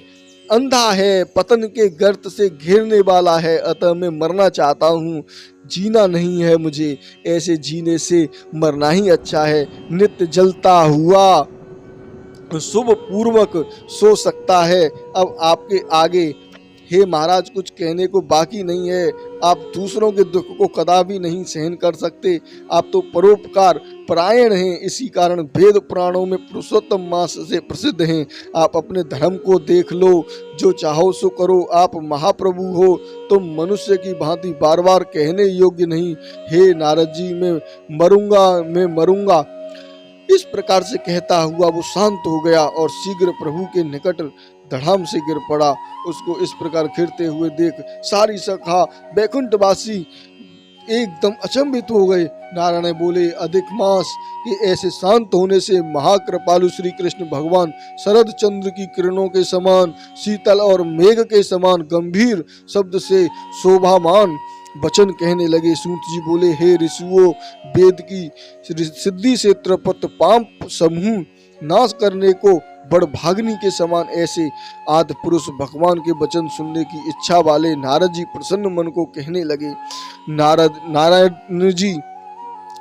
अंधा है, पतन के गर्त से घेरने वाला है, अतः मैं मरना चाहता हूँ, जीना नहीं है मुझे, ऐसे जीने से मरना ही अच्छा है। नित्य जलता हुआ शुभ पूर्वक सो सकता है। अब आपके आगे हे महाराज कुछ कहने को बाकी नहीं है। आप दूसरों के दुख को कदापि नहीं सहन कर सकते। आप तो परोपकार परायण हैं, इसी कारण वेद पुराणों में पुरुषोत्तम मास से प्रसिद्ध हैं। आप अपने धर्म को देख लो, जो चाहो सो करो, आप महाप्रभु हो, तुम मनुष्य की भांति बार बार कहने योग्य नहीं। हे नारद जी, मैं मरूंगा। इस प्रकार से कहता हुआ वो शांत हो गया और शीघ्र प्रभु के निकट धड़ाम से गिर पड़ा। उसको इस प्रकार गिरते हुए देख सारी सखा बैकुंठवासी एकदम अचंभित हो गए। नारायण बोले, अधिक मास के ऐसे शांत होने से महाकृपालु श्री कृष्ण भगवान शरद चंद्र की किरणों के समान शीतल और मेघ के समान गंभीर शब्द से शोभामान वचन कहने लगे। सूत जी बोले, हे ऋषियों, वेद की सिद्धि से त्रपत पाप समूह नाश करने को बड़ भागनी के समान ऐसे आदि पुरुष भगवान के वचन सुनने की इच्छा वाले नारद जी प्रसन्न मन को कहने लगे।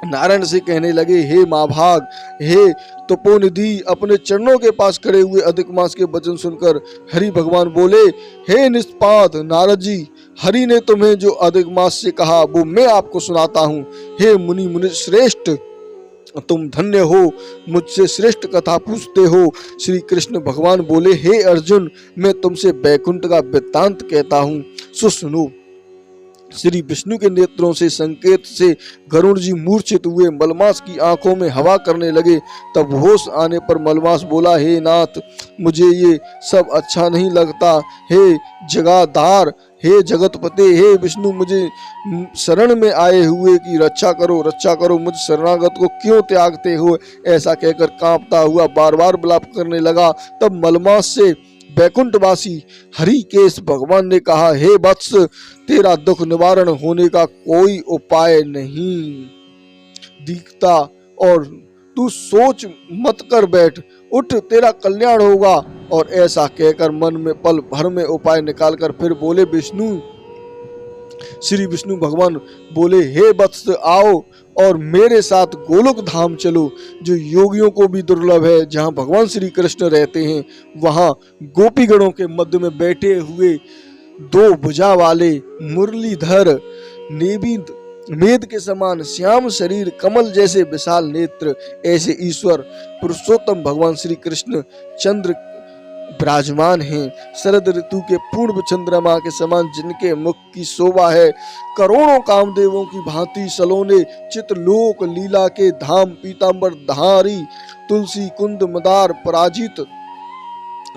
नारायण से कहने लगे, हे महाभाग, हे तपोनिधि, अपने चरणों के पास खड़े हुए अधिक मास के वचन सुनकर हरि भगवान बोले, हे निष्पाद नारद जी, हरि ने तुम्हें जो अधिक मास से कहा वो मैं आपको सुनाता हूँ। हे मुनि श्रेष्ठ, तुम धन्य हो, मुझसे श्रेष्ठ कथा पूछते हो। श्री कृष्ण भगवान बोले, हे अर्जुन, मैं तुमसे बैकुंठ का वृत्तांत कहता हूँ, सो सुनो। श्री विष्णु के नेत्रों से संकेत से गरुड़ जी मूर्छित हुए, मलमास की आंखों में हवा करने लगे। तब होश आने पर मलमास बोला, हे नाथ, मुझे ये सब अच्छा नहीं लगता। हे जगाधार, हे जगतपते, हे विष्णु, मुझे शरण में आए हुए की रक्षा करो, मुझ शरणागत को क्यों त्यागते हो? ऐसा कहकर कांपता हुआ बार बार विलाप करने लगा। तब मलमास से बैकुंठवासी हरिकेश भगवान ने कहा, हे वत्स, तेरा दुख निवारण होने का कोई उपाय नहीं दिखता और तू सोच मत कर बैठ, उठ, तेरा कल्याण होगा। और ऐसा कहकर मन में पल भर में उपाय निकालकर फिर बोले, श्री विष्णु भगवान बोले, हे वत्स, आओ और मेरे साथ गोलोक धाम चलो, जो योगियों को भी दुर्लभ है, जहाँ भगवान श्री कृष्ण रहते हैं। वहाँ गोपीगणों के मध्य में बैठे हुए दो भुजा वाले मुरलीधर, मेद के समान श्याम शरीर, कमल जैसे विशाल नेत्र, ऐसे ईश्वर पुरुषोत्तम भगवान श्री कृष्ण चंद्र विराजमान हैं। शरद ऋतु के पूर्ण चंद्रमा के समान जिनके मुख की शोभा है, करोड़ों कामदेवों की भांति सलोने चित्रलोक लीला के धाम, पीतांबर धारी, तुलसी कुंद मदार पराजित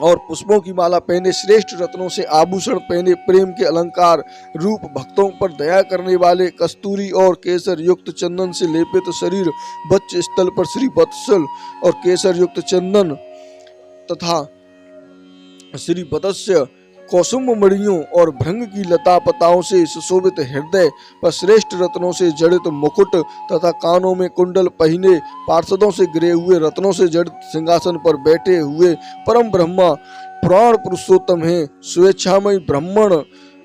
और पुष्पों की माला पहने, श्रेष्ठ रत्नों से आभूषण पहने, प्रेम के अलंकार रूप, भक्तों पर दया करने वाले, कस्तूरी और केसर युक्त चंदन से लेपित शरीर, वक्ष स्थल पर श्री वत्सल और केसर युक्त चंदन तथा श्री वत्स्य कौसुम मणियों और भृंग की लता पताओं से सुशोभित हृदय पर श्रेष्ठ रत्नों से जड़ित मुकुट तथा कानों में कुंडल पहिने, पार्षदों से गिरे हुए रत्नों से जड़ित सिंहासन पर बैठे हुए परम ब्रह्मा पुराण पुरुषोत्तम हैं। स्वेच्छामय ब्राह्मण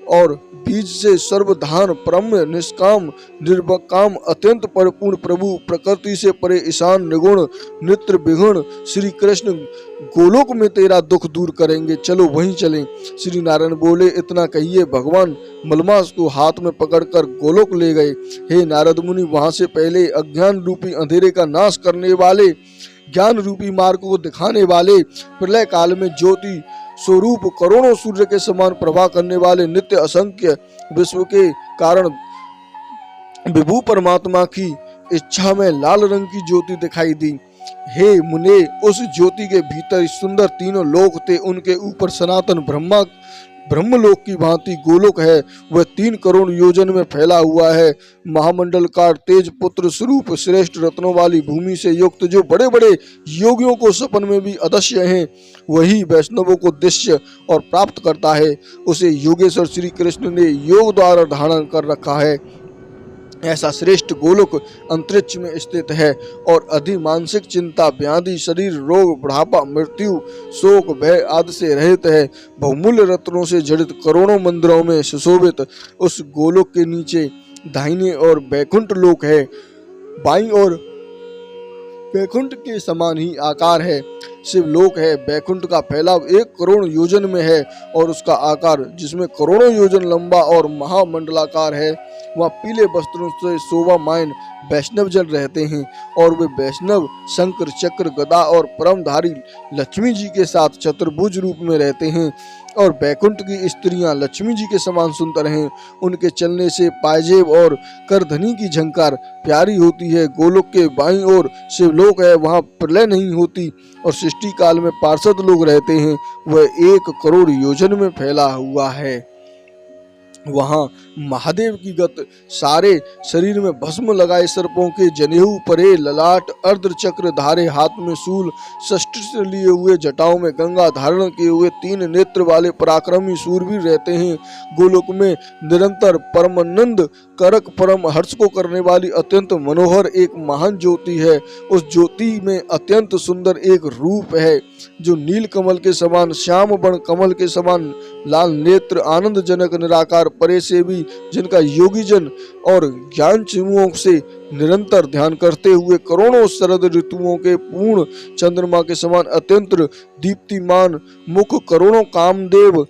और बीज से सर्वधान, परम निष्काम निर्वकाम, अत्यंत परिपूर्ण प्रभु, प्रकृति से परे ईशान, निगुण, नित्र विगुण श्री कृष्ण गोलोक में तेरा दुख दूर करेंगे, चलो वहीं चलें। श्री नारायण बोले, इतना कहिए भगवान मलमास को हाथ में पकड़कर गोलोक ले गए। हे नारद मुनि, वहां से पहले अज्ञान रूपी अंधेरे का नाश करने वाले, ज्ञान रूपी मार्ग को दिखाने वाले, प्रलय काल में ज्योति स्वरूप करोड़ों सूर्य के समान प्रभा करने वाले, नित्य असंख्य विश्व के कारण विभू परमात्मा की इच्छा में लाल रंग की ज्योति दिखाई दी। हे मुने, उस ज्योति के भीतर सुंदर तीनों लोक थे। उनके ऊपर सनातन ब्रह्मलोक की भांति गोलोक है। वह 3 करोड़ योजन में फैला हुआ है। महामंडलकार तेज पुत्र स्वरूप श्रेष्ठ रत्नों वाली भूमि से युक्त, जो बड़े बड़े योगियों को सपन में भी अदृश्य हैं, वही वैष्णवों को दृश्य और प्राप्त करता है। उसे योगेश्वर श्री कृष्ण ने योग द्वारा धारण कर रखा है। ऐसा श्रेष्ठ गोलोक अंतरिक्ष में स्थित है और अधिमानसिक चिंता, व्याधि, शरीर रोग, बुढ़ापा, मृत्यु, शोक, भय आदि से रहित है। बहुमूल्य रत्नों से जड़ित करोड़ों मंदिरों में सुशोभित उस गोलोक के नीचे दाहिने और बैकुंठ लोक है। बाईं ओर बैकुंठ के समान ही आकार है शिवलोक है। बैकुंठ का फैलाव 1 करोड़ योजन में है और उसका आकार, जिसमें करोड़ों योजन लंबा और महामंडलाकार है। वहाँ पीले वस्त्रों से शोभामायन वैष्णव जन रहते हैं और वे वैष्णव शंकर, चक्र, गदा और परमधारी लक्ष्मी जी के साथ चतुर्भुज रूप में रहते हैं। और बैकुंठ की स्त्रियां लक्ष्मी जी के समान सुंदर हैं। उनके चलने से पायजेब और करधनी की झंकार प्यारी होती है। गोलोक के बाईं ओर शिवलोक है। वहाँ प्रलय नहीं होती और सृष्टि काल में पार्षद लोग रहते हैं। वह 1 करोड़ योजन में फैला हुआ है। वहाँ महादेव की गत, सारे शरीर में भस्म लगाए सर्पों के जनेऊ परे, ललाट अर्ध चक्र धारे, हाथ में शूल, शस्त्र से लिए हुए, जटाओं में गंगा धारण किए हुए 3 नेत्र वाले पराक्रमी शूरवीर रहते हैं। गोलोक में निरंतर परमानंद करक परम हर्ष को करने वाली अत्यंत मनोहर एक महान ज्योति है। उस ज्योति में अत्यंत सुंदर एक रूप है, जो नील कमल के समान, श्याम बण कमल के समान लाल नेत्र, आनंद जनक निराकार, परे से भी, जिनका योगी जन और ज्ञान चिमुओं से निरंतर ध्यान करते हुए करोड़ों शरद ऋतुओं के पूर्ण चंद्रमा के समान अत्यंत दीप्तिमान मुख, करोड़ों कामदेव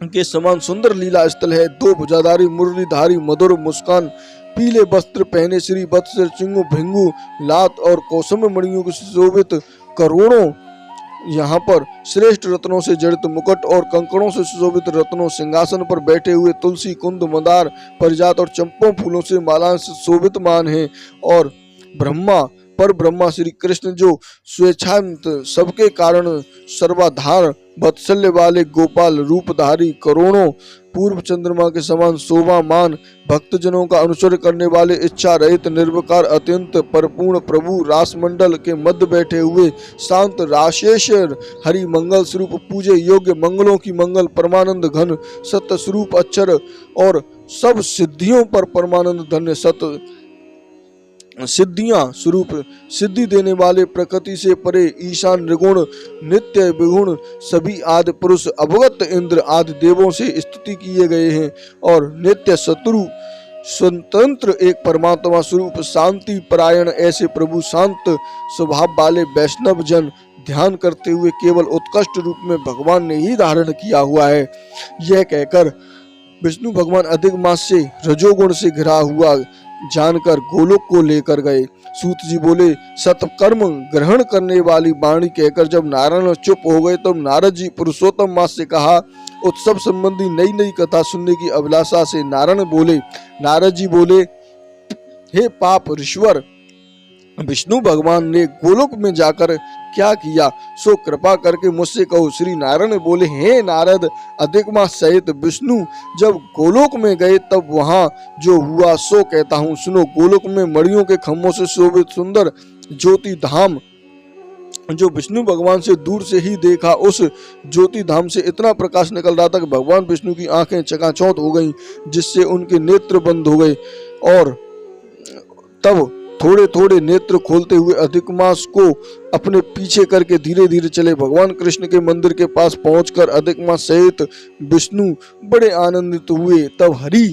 के समान सुंदर लीला स्थल है। 2 भुजाधारी मुरलीधारी मधुर मुस्कान, पीले वस्त्र पहने श्री वत्स, चिंगु भिंगु लात और कौसम मणियों से शोभित करोड़ों यहाँ पर श्रेष्ठ रत्नों से जड़ित मुकुट और कंकड़ों से सुशोभित रत्नों सिंहासन पर बैठे हुए तुलसी, कुंद, मंदार, परिजात और चंपा फूलों से माला से शोभित मान है। और पर ब्रह्मा श्री कृष्ण, जो स्वेच्छांत सबके कारण सर्वाधार वत्सल्य वाले गोपाल रूपधारी, करोड़ों पूर्व चंद्रमा के समान शोभामान, भक्तजनों का अनुसरण करने वाले, इच्छा रहित निर्विकार अत्यंत परिपूर्ण प्रभु, रासमंडल के मध्य बैठे हुए शांत राशेश्वर हरि, मंगल स्वरूप पूजे योग्य, मंगलों की मंगल, परमानंद घन, सत्य स्वरूप अक्षर और सब सिद्धियों पर परमानंद धन्य, सत्य सिद्धियां स्वरूप सिद्धि देने वाले, प्रकृति से परे ईशान निर्गुण नित्य विगुण, सभी आदि पुरुष, अवगत इंद्र आदि देवों से स्तुति किए गए हैं। और नित्य शत्रु स्वतंत्र एक परमात्मा स्वरूप शांति परायण ऐसे प्रभु, शांत स्वभाव वाले वैष्णव जन ध्यान करते हुए केवल उत्कृष्ट रूप में भगवान ने ही धारण किया हुआ है। यह कहकर विष्णु भगवान अधिक मास से रजोगुण से घिरा हुआ जानकर गोलोक को लेकर गए। सूत जी बोले, सतकर्म ग्रहण करने वाली वाणी कहकर जब नारायण चुप हो गए, तब नारद जी पुरुषोत्तम मास से कहा उत्सव संबंधी नई नई कथा सुनने की अभिलाषा से नारद जी बोले, हे पाप ऋषवर, विष्णु भगवान ने गोलोक में जाकर क्या किया, सो कृपा करके मुझसे कहो। श्री नारायण बोले, हे नारद, अधिक मास सहित विष्णु जब गोलोक में गए तब वहां जो हुआ सो कहता हूँ, सुनो। गोलोक में मणियों के खम्भों से शोभित सुंदर ज्योति धाम, जो विष्णु भगवान से दूर से ही देखा, उस ज्योति धाम से इतना प्रकाश निकल रहा था कि भगवान विष्णु की आंखें चकाचौंध हो गईं, जिससे उनके नेत्र बंद हो गए। और तब थोड़े थोड़े नेत्र खोलते हुए अधिक मास को अपने पीछे करके धीरे धीरे चले। भगवान कृष्ण के मंदिर के पास पहुंचकर अधिक मास सहित विष्णु बड़े आनंदित हुए। तब हरि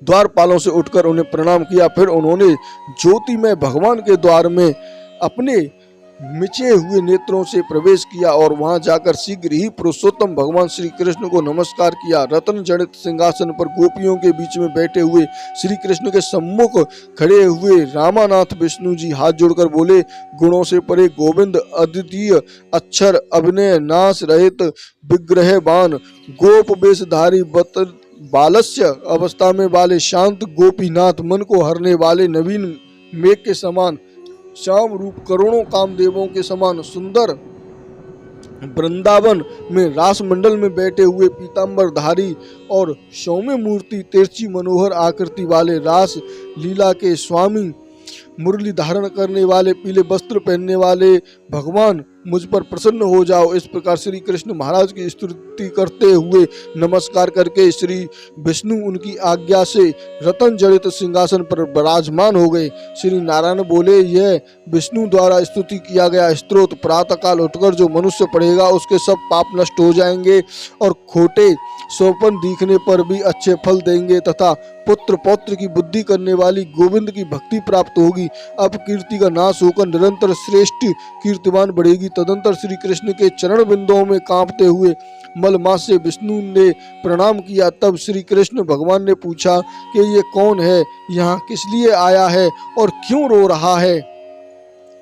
द्वारपालों से उठकर उन्हें प्रणाम किया। फिर उन्होंने ज्योति में भगवान के द्वार में अपने मिचे हुए नेत्रों से प्रवेश किया और वहां जाकर शीघ्र ही पुरुषोत्तम भगवान श्री कृष्ण को नमस्कार किया। रत्न जड़ित सिंहासन पर गोपियों के बीच में बैठे हुए श्री कृष्ण के सम्मुख खड़े हुए रामानाथ विष्णु जी हाथ जोड़कर बोले, गुणों से परे गोविंद, अद्वितीय अक्षर, अभिनय नाश रहित, विग्रहवान, गोप वेशधारी, बालस्य अवस्था में वाले शांत गोपीनाथ, मन को हरने वाले नवीन मेघ के समान श्याम रूप, करोड़ों कामदेवों के समान सुंदर वृंदावन में रास मंडल में बैठे हुए पीतांबरधारी और सौम्य मूर्ति, तिरछी मनोहर आकृति वाले रास लीला के स्वामी, मुरली धारण करने वाले, पीले वस्त्र पहनने वाले भगवान, मुझ पर प्रसन्न हो जाओ। इस प्रकार श्री कृष्ण महाराज की स्तुति करते हुए नमस्कार करके श्री विष्णु उनकी आज्ञा से रतन जड़ित सिंहासन पर विराजमान हो गए। श्री नारायण बोले, यह विष्णु द्वारा स्तुति किया गया स्तोत्र प्रातःकाल उठकर जो मनुष्य पढ़ेगा उसके सब पाप नष्ट हो जाएंगे और खोटे सोपन दिखने पर भी अच्छे फल देंगे तथा पुत्र पौत्र की बुद्धि करने वाली गोविंद की भक्ति प्राप्त होगी। अब कीर्ति का नाश होकर निरंतर श्रेष्ठ कीर्तिमान बढ़ेगी। तदंतर श्री कृष्ण के चरण बिंदुओं में कांपते हुए मलमास से विष्णु ने प्रणाम किया। तब श्री कृष्ण भगवान ने पूछा कि ये कौन है, यहाँ किस लिए आया है और क्यों रो रहा है।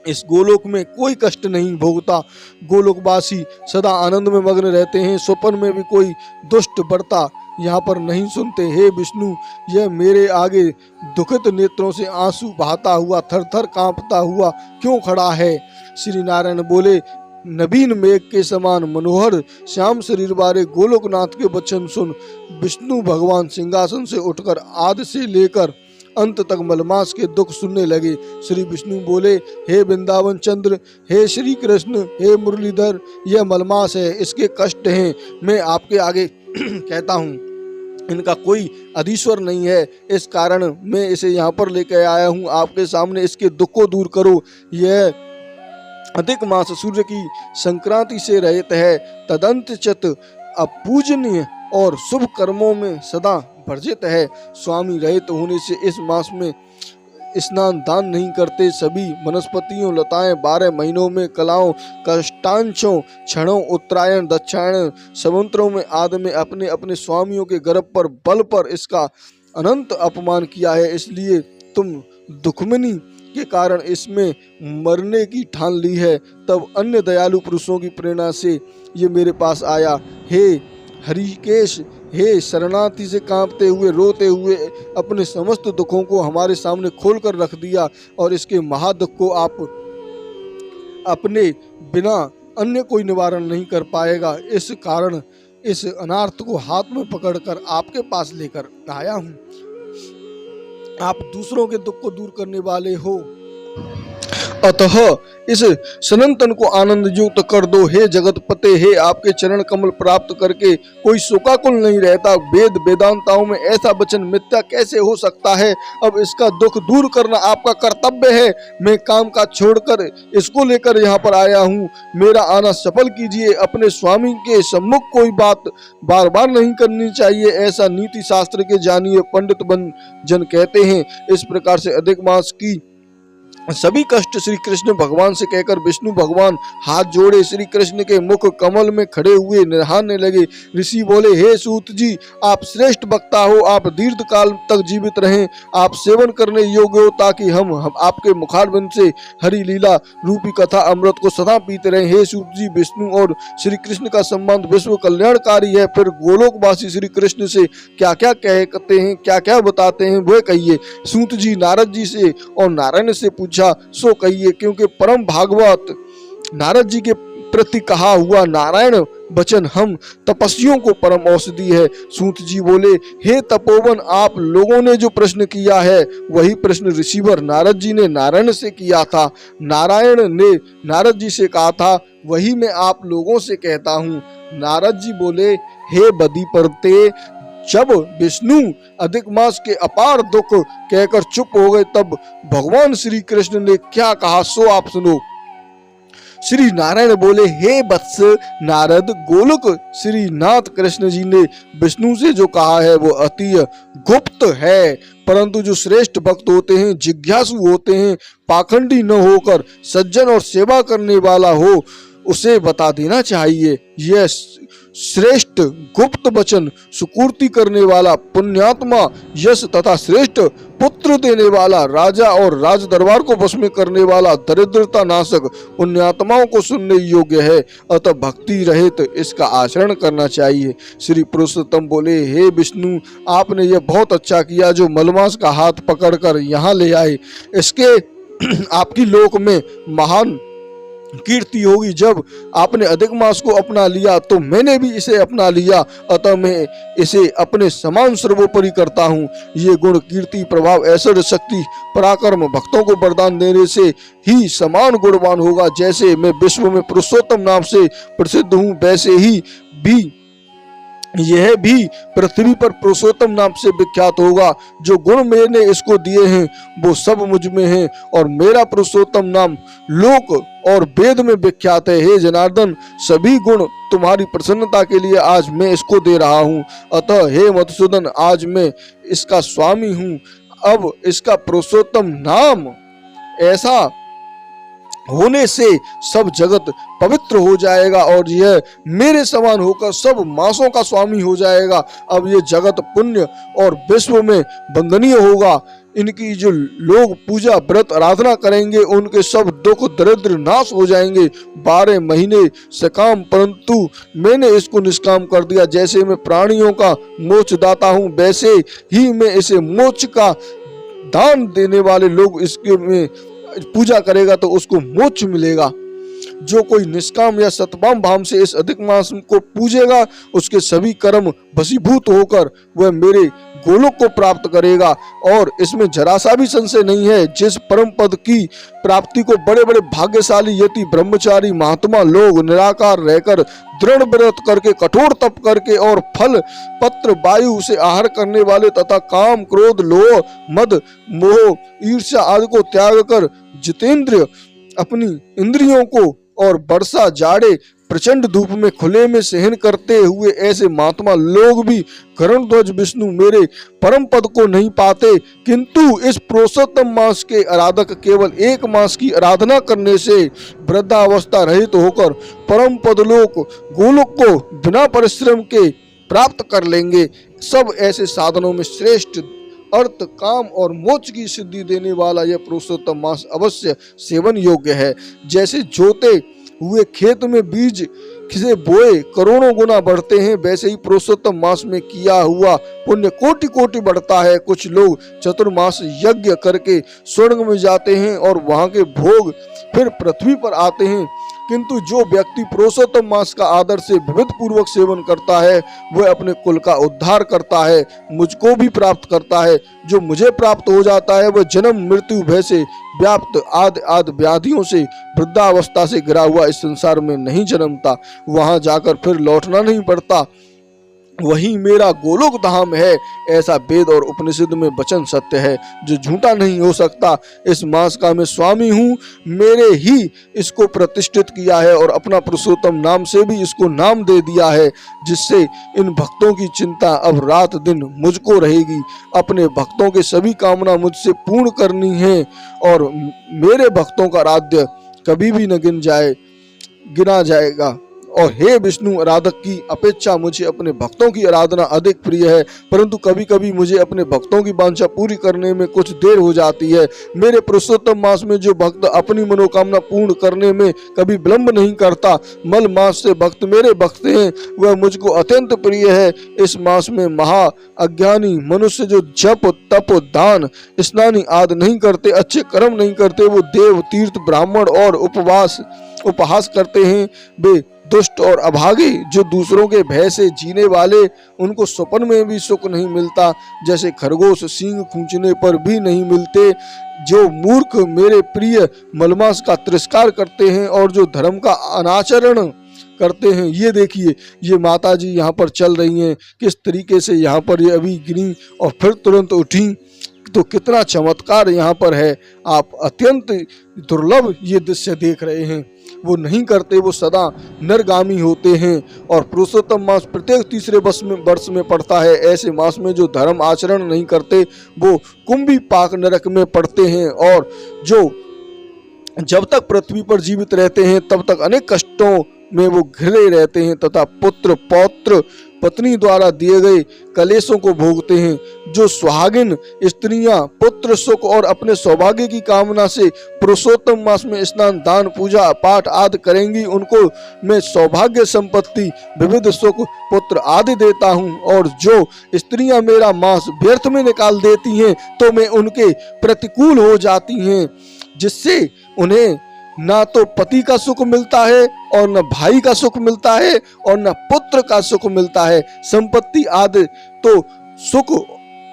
इस गोलोक में कोई कष्ट नहीं भोगता, गोलोकवासी सदा आनंद में मग्न रहते हैं, स्वप्न में भी कोई दुष्ट वर्ता यहाँ पर नहीं सुनते। हे विष्णु, यह मेरे आगे दुखित नेत्रों से आंसू बहाता हुआ, थर थर कांपता हुआ क्यों खड़ा है। श्री नारायण बोले, नवीन मेघ के समान मनोहर श्याम शरीर वाले गोलोकनाथ के वचन सुन विष्णु भगवान सिंहासन से उठकर आदि से लेकर अंत तक मलमास के दुख सुनने लगे। श्री विष्णु बोले, हे वृंदावन चंद्र, हे श्री कृष्ण, हे मुरलीधर, यह मलमास है, इसके कष्ट हैं, मैं आपके आगे कहता हूँ, इनका कोई अधीश्वर नहीं है, इस कारण मैं इसे यहाँ पर लेकर आया हूँ आपके सामने, इसके दुख को दूर करो। यह अधिक मास सूर्य की संक्रांति से रहित है, तदंत चत अपूजनीय और शुभ कर्मों में सदा वर्जित है। स्वामी रहित होने से इस मास में स्नान दान नहीं करते। सभी वनस्पतियों लताएं 12 महीनों में कलाओं कष्टांशों क्षणों उत्तरायण दक्षिणायन समुद्रों में आदि में अपने अपने स्वामियों के गर्भ पर बल पर इसका अनंत अपमान किया है। इसलिए तुम दुखमनी के कारण इसमें मरने की ठान ली है। तब अन्य दयालु पुरुषों की प्रेरणा से ये मेरे पास आया। हे हरिकेश, हे शरणार्थी से कांपते हुए रोते हुए अपने समस्त दुखों को हमारे सामने खोल कर रख दिया और इसके महादुख को आप अपने बिना अन्य कोई निवारण नहीं कर पाएगा। इस कारण इस अनार्थ को हाथ में पकड़कर आपके पास लेकर आया हूँ। आप दूसरों के दुख को दूर करने वाले हो, अतः इस सनातन को आनंद युक्त कर दो। हे जगतपते, हे आपके चरण कमल प्राप्त करके कोई शोकाकुल नहीं रहता। वेद वेदांताओं में ऐसा वचन मिथ्या कैसे हो सकता है। अब इसका दुख दूर करना आपका कर्तव्य है। मैं काम का छोड़कर इसको लेकर यहाँ पर आया हूँ, मेरा आना सफल कीजिए। अपने स्वामी के सम्मुख कोई बात बार बार नहीं करनी चाहिए, ऐसा नीति शास्त्र के जानिए पंडित जन कहते हैं। इस प्रकार से अधिक मास की सभी कष्ट श्री कृष्ण भगवान से कहकर विष्णु भगवान हाथ जोड़े श्री कृष्ण के मुख कमल में खड़े हुए निहारने लगे। ऋषि बोले, हे सूत जी, आप श्रेष्ठ वक्ता हो, आप दीर्घ काल तक जीवित रहें, आप सेवन करने योग्य हो, ताकि हम आपके मुखारबिंद से हरि लीला रूपी कथा अमृत को सदा पीते रहें। हे सूत जी, विष्णु और श्री कृष्ण का संबंध विश्व कल्याणकारी है। फिर गोलोकवासी श्री कृष्ण से क्या क्या कहते हैं, क्या क्या बताते हैं, वह कहिए। सूत जी नारद जी से और नारायण से पूछा, सो कहिए, क्योंकि परम भागवत नारद जी के प्रति कहा हुआ नारायण वचन हम तपस्वियों को परम औषधि है। सूत जी बोले, हे तपोवन, आप लोगों ने जो प्रश्न किया है वही प्रश्न ऋषिवर नारद जी ने नारायण से किया था। नारायण ने नारद जी से कहा था, वही मैं आप लोगों से कहता हूँ। नारद जी बोले, हे बदी परते, जब विष्णु अधिक मास के अपार दुख कहकर चुप हो गए, तब भगवान श्री कृष्ण ने क्या कहा सो आप सुनो। श्री नारायण बोले, हे वत्स नारद, गोलोक श्री नाथ कृष्ण जी ने विष्णु से जो कहा है वो अति गुप्त है, परंतु जो श्रेष्ठ भक्त होते हैं, जिज्ञासु होते हैं, पाखंडी न होकर सज्जन और सेवा करने वाला हो, उसे बता देना चाहिए। यह श्रेष्ठ गुप्त वचन सुपूर्ति करने वाला पुण्यात्मा, यश तथा श्रेष्ठ पुत्र देने वाला, राजा और राज दरबार को वश में करने वाला, दरिद्रता नाशक, पुण्यात्माओं को सुनने योग्य है। अतः भक्ति रहित इसका आचरण करना चाहिए। श्री पुरुषोत्तम बोले, हे विष्णु, आपने यह बहुत अच्छा किया जो मलमास का हाथ पकड़कर यहाँ ले आए। इसके आपकी लोक में महान कीर्ति होगी। जब आपने अधिक मास को अपना लिया तो मैंने भी इसे अपना लिया, अतः मैं इसे अपने समान सर्वोपरि करता हूँ। ये गुण, कीर्ति, प्रभाव, ऐश्वर्य, शक्ति, पराक्रम भक्तों को वरदान देने से ही समान गुणवान होगा। जैसे मैं विश्व में पुरुषोत्तम नाम से प्रसिद्ध हूँ, वैसे ही भी यह भी पृथ्वी पर पुरुषोत्तम नाम से विख्यात होगा। जो गुण मैंने इसको दिए हैं वो सब मुझ में हैं और मेरा पुरुषोत्तम नाम लोक और वेद में विख्यात है। हे जनार्दन, सभी गुण तुम्हारी प्रसन्नता के लिए आज मैं इसको दे रहा हूँ। अतः हे मधुसूदन, आज मैं इसका स्वामी हूँ। अब इसका पुरुषोत्तम नाम ऐसा होने से सब जगत पवित्र हो जाएगा और यह मेरे समान होकर सब मासों का स्वामी हो जाएगा। अब यह जगत पुण्य और विश्व में वंदनीय होगा। इनकी जो लोग पूजा व्रत आराधना करेंगे उनके सब दुख दरिद्र नाश हो जाएंगे। 12 महीने सकाम, परंतु मैंने इसको निष्काम कर दिया। जैसे मैं प्राणियों का मोक्ष दाता हूँ, वैसे ही मैं इसे मोक्ष का दान देने वाले लोग इसके में पूजा करेगा तो उसको मोक्ष मिलेगा। जो कोई निष्काम या सतपाम भाव से इस अधिक मास को पूजेगा उसके सभी कर्म भसीभूत होकर वह मेरे गोलोक को प्राप्त करेगा। और इसमें जरा सा भी संशय नहीं है। जिस परम पद की प्राप्ति को बड़े बड़े भाग्यशाली यति, ब्रह्मचारी, महात्मा लोग निराकार रहकर, दृढ़ व्रत करके, कठोर तप करके और फल पत्र वायु से आहार करने वाले तथा काम, क्रोध, लोभ, मद, मोह, ईर्ष्या आदि को त्याग कर जितेंद्रिय अपनी इंद्रियों को और वर्षा, जाड़े, प्रचंड धूप में खुले में सहन करते हुए ऐसे महात्मा लोग भी गरुड़ ध्वज विष्णु मेरे परम पद को नहीं पाते। किंतु इस पुरुषोत्तम मास के आराधक केवल 1 मास की आराधना करने से वृद्धावस्था रहित होकर परम पदलोक गोलोक को बिना परिश्रम के प्राप्त कर लेंगे। सब ऐसे साधनों में श्रेष्ठ अर्थ, काम और मोक्ष की सिद्धि देने वाला यह पुरुषोत्तम मास अवश्य सेवन योग्य है। जैसे जोते हुए खेत में बीज से बोए करोड़ों गुना बढ़ते हैं, वैसे ही पुरुषोत्तम मास में किया हुआ पुण्य कोटि कोटि बढ़ता है। कुछ लोग चतुर्मास यज्ञ करके स्वर्ग में जाते हैं और वहां के भोग फिर पृथ्वी पर आते हैं, किंतु जो व्यक्ति पुरुषोत्तम मास का आदर से विविध पूर्वक सेवन करता है वह अपने कुल का उद्धार करता है, मुझको भी प्राप्त करता है। जो मुझे प्राप्त हो जाता है वह जन्म मृत्यु भय से व्याप्त आदि आदि व्याधियों से वृद्धावस्था से गिरा हुआ इस संसार में नहीं जन्मता, वहां जाकर फिर लौटना नहीं पड़ता। वही मेरा गोलोक धाम है। ऐसा वेद और उपनिषद में वचन सत्य है जो झूठा नहीं हो सकता। इस मास का मैं स्वामी हूँ, मेरे ही इसको प्रतिष्ठित किया है और अपना पुरुषोत्तम नाम से भी इसको नाम दे दिया है, जिससे इन भक्तों की चिंता अब रात दिन मुझको रहेगी। अपने भक्तों के सभी कामना मुझसे पूर्ण करनी है और मेरे भक्तों का आराध्य कभी भी न गिना जाएगा। और हे विष्णु, आराधक की अपेक्षा मुझे अपने भक्तों की आराधना अधिक प्रिय है, परंतु कभी कभी मुझे अपने भक्तों की वांछा पूरी करने में कुछ देर हो जाती है। मेरे पुरुषोत्तम मास में जो भक्त अपनी मनोकामना पूर्ण करने में कभी विलंब नहीं करता, मल मास से भक्त मेरे भक्त हैं, वह मुझको अत्यंत प्रिय है। इस मास में महा अज्ञानी मनुष्य जो जप, तप, दान, स्नान आदि नहीं करते, अच्छे कर्म नहीं करते, वो देव, तीर्थ, ब्राह्मण और उपहास करते हैं, वे दुष्ट और अभागे जो दूसरों के भय से जीने वाले, उनको स्वप्न में भी सुख नहीं मिलता, जैसे खरगोश सींग खींचने पर भी नहीं मिलते। जो मूर्ख मेरे प्रिय मलमास का तिरस्कार करते हैं और जो धर्म का अनाचरण करते हैं। ये देखिए, ये माता जी यहाँ पर चल रही हैं, किस तरीके से यहाँ पर ये अभी गिरी और फिर तुरंत उठी, तो कितना चमत्कार यहाँ पर है। आप अत्यंत दुर्लभ ये दृश्य देख रहे हैं। वो नहीं करते, वो सदा नरगामी होते हैं। और पुरुषोत्तम मास प्रत्येक तीसरे वर्ष में पड़ता है। ऐसे मास में जो धर्म आचरण नहीं करते वो कुंभी पाक नरक में पड़ते हैं, और जो जब तक पृथ्वी पर जीवित रहते हैं तब तक अनेक कष्टों में वो घिरे रहते हैं तथा पुत्र पौत्र पत्नी द्वारा दिए गए कलेशों को भोगते हैं। जो सुहागिन स्त्रियां पुत्र सुख और अपने सौभाग्य की कामना से पुरुषोत्तम मास में स्नान दान पूजा पाठ आदि करेंगी उनको मैं सौभाग्य संपत्ति विविध सुख पुत्र आदि देता हूँ। और जो स्त्रियां मेरा मास व्यर्थ में निकाल देती हैं तो मैं उनके प्रतिकूल हो जाती हैं, जिससे उन्हें ना तो पति का सुख मिलता है और न भाई का सुख मिलता है और न पुत्र का सुख मिलता है। संपत्ति आदि तो सुख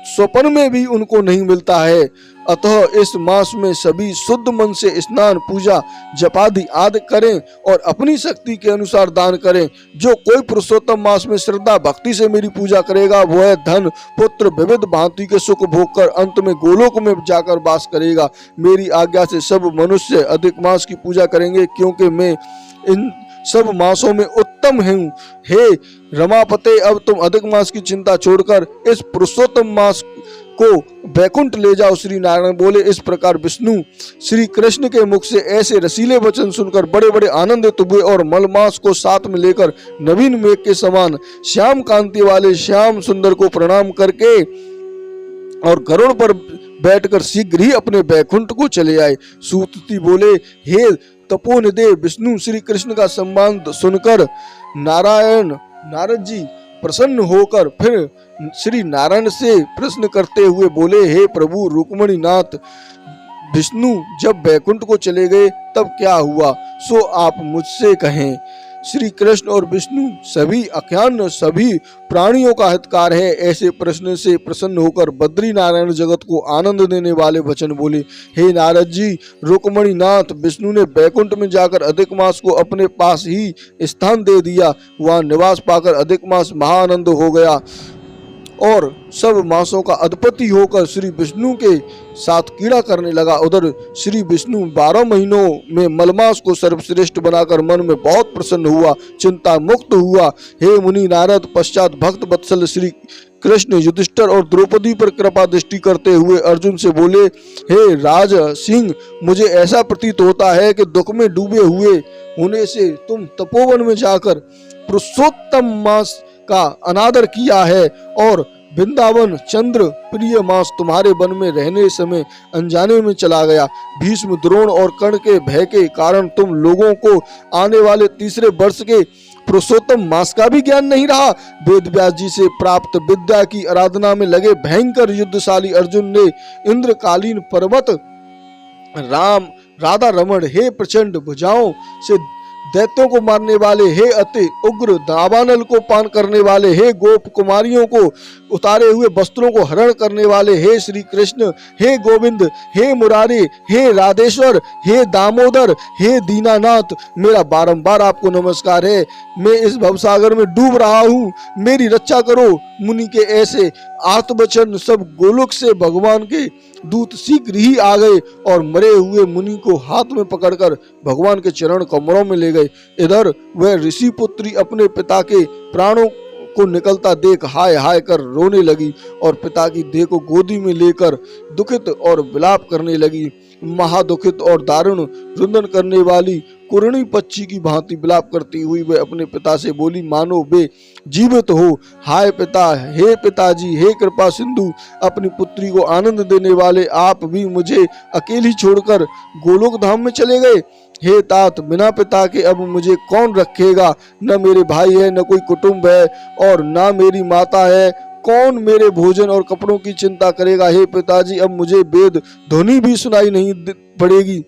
स्वप्न में भी उनको नहीं मिलता है। अतः इस मास में सभी शुद्ध मन से स्नान पूजा जपादि आदि करें और अपनी शक्ति के अनुसार दान करें। जो कोई पुरुषोत्तम मास में श्रद्धा भक्ति से मेरी पूजा करेगा वह धन पुत्र विविध भांति के सुख भोग कर अंत में गोलोक में जाकर वास करेगा। मेरी आज्ञा से सब मनुष्य अधिक मास की पूजा करेंगे, क्योंकि मैं इन सब मासों में उत्तम हूँ। हे रमापते, अब तुम अधिक मास की चिंता छोड़कर इस पुरुषोत्तम मास को बैकुंठ ले जाओ। श्री नारायण बोले। इस प्रकार विष्णु श्री कृष्ण के मुख से ऐसे रसीले वचन सुनकर बड़े बड़े आनंदित हुए और मलमास को साथ में लेकर नवीन मेघ के समान श्याम कांति वाले श्याम सुंदर को प्रणाम करके और गरुड़ पर बैठकर शीघ्र ही अपने बैकुंठ को चले आए। सूतति बोले, हे तपोनिधे विष्णु, श्री कृष्ण का संबंध सुनकर नारद जी प्रसन्न होकर फिर श्री नारायण से प्रश्न करते हुए बोले, हे प्रभु रुक्मणी नाथ, विष्णु जब बैकुंठ को चले गए तब क्या हुआ सो आप मुझसे कहें। श्री कृष्ण और विष्णु सभी अज्ञान सभी प्राणियों का हितकार है। ऐसे प्रश्न से प्रसन्न होकर बद्री नारायण जगत को आनंद देने वाले वचन बोले। हे नारद जी, रुक्मणी नाथ, विष्णु ने बैकुंठ में जाकर अधिक मास को अपने पास ही स्थान दे दिया। वहाँ निवास पाकर अधिक मास महाआनंद हो गया और सब मासों का अधिपति होकर श्री विष्णु के साथ कीड़ा करने लगा। उधर श्री विष्णु 12 महीनों में मलमास को सर्वश्रेष्ठ बनाकर मन में बहुत प्रसन्न हुआ, चिंता मुक्त हुआ। हे मुनि नारद, पश्चात भक्त वत्सल श्री कृष्ण युधिष्ठिर और द्रौपदी पर कृपा दृष्टि करते हुए अर्जुन से बोले, हे राज सिंह, मुझे ऐसा प्रतीत होता है कि दुख में डूबे हुए होने से तुम तपोवन में जाकर पुरुषोत्तम मास का अनादर किया है और वृंदावन चंद्र प्रिय मास तुम्हारे वन में रहने समय अनजाने में चला गया। भीष्म द्रोण और कर्ण के भय के कारण तुम लोगों को आने वाले तीसरे वर्ष के पुरुषोत्तम मास का भी ज्ञान नहीं रहा। वेद व्यास जी से प्राप्त विद्या की आराधना में लगे भयंकर युद्धशाली अर्जुन ने इंद्रकालीन पर्वत राधा रमण, हे प्रचंड भुजाओं से दैत्यों को मारने वाले, हे अति उग्र दावानल को पान करने वाले, हे गोप कुमारियों को उतारे हुए वस्त्रों को हरण करने वाले, हे श्री कृष्ण, हे गोविंद, हे मुरारी, हे राधेश्वर, हे दामोदर, हे दीनानाथ, मेरा बारंबार आपको नमस्कार है। मैं इस भवसागर में डूब रहा हूँ, मेरी रक्षा करो। मुनि के ऐसे आत्मवचन सब गोलोक से भगवान के दूत शीघ्र ही आ गए और मरे हुए मुनि को हाथ में पकड़कर भगवान के चरण कमरों में ले गए। इधर वह ऋषि पुत्री अपने पिता के प्राणों को निकलता देख हाय हाय कर रोने लगी और पिता की देह को गोदी में लेकर दुखित और विलाप करने लगी। महादुखित और दारुण रुदन करने वाली कुरणी पक्षी की भांति विलाप करती हुई वह अपने पिता से बोली, मानो वे जीवित हो। हाय पिता, हे पिताजी, हे कृपा सिंधु, अपनी पुत्री को आनंद देने वाले आप भी मुझे अकेली छोड़कर गोलोक धाम में चले गए। हे तात, बिना पिता के अब मुझे कौन रखेगा? न मेरे भाई है, न कोई कुटुंब है और न मेरी माता है। कौन मेरे भोजन और कपड़ों की चिंता करेगा? हे पिताजी, अब मुझे वेद ध्वनि भी सुनाई नहीं पड़ेगी।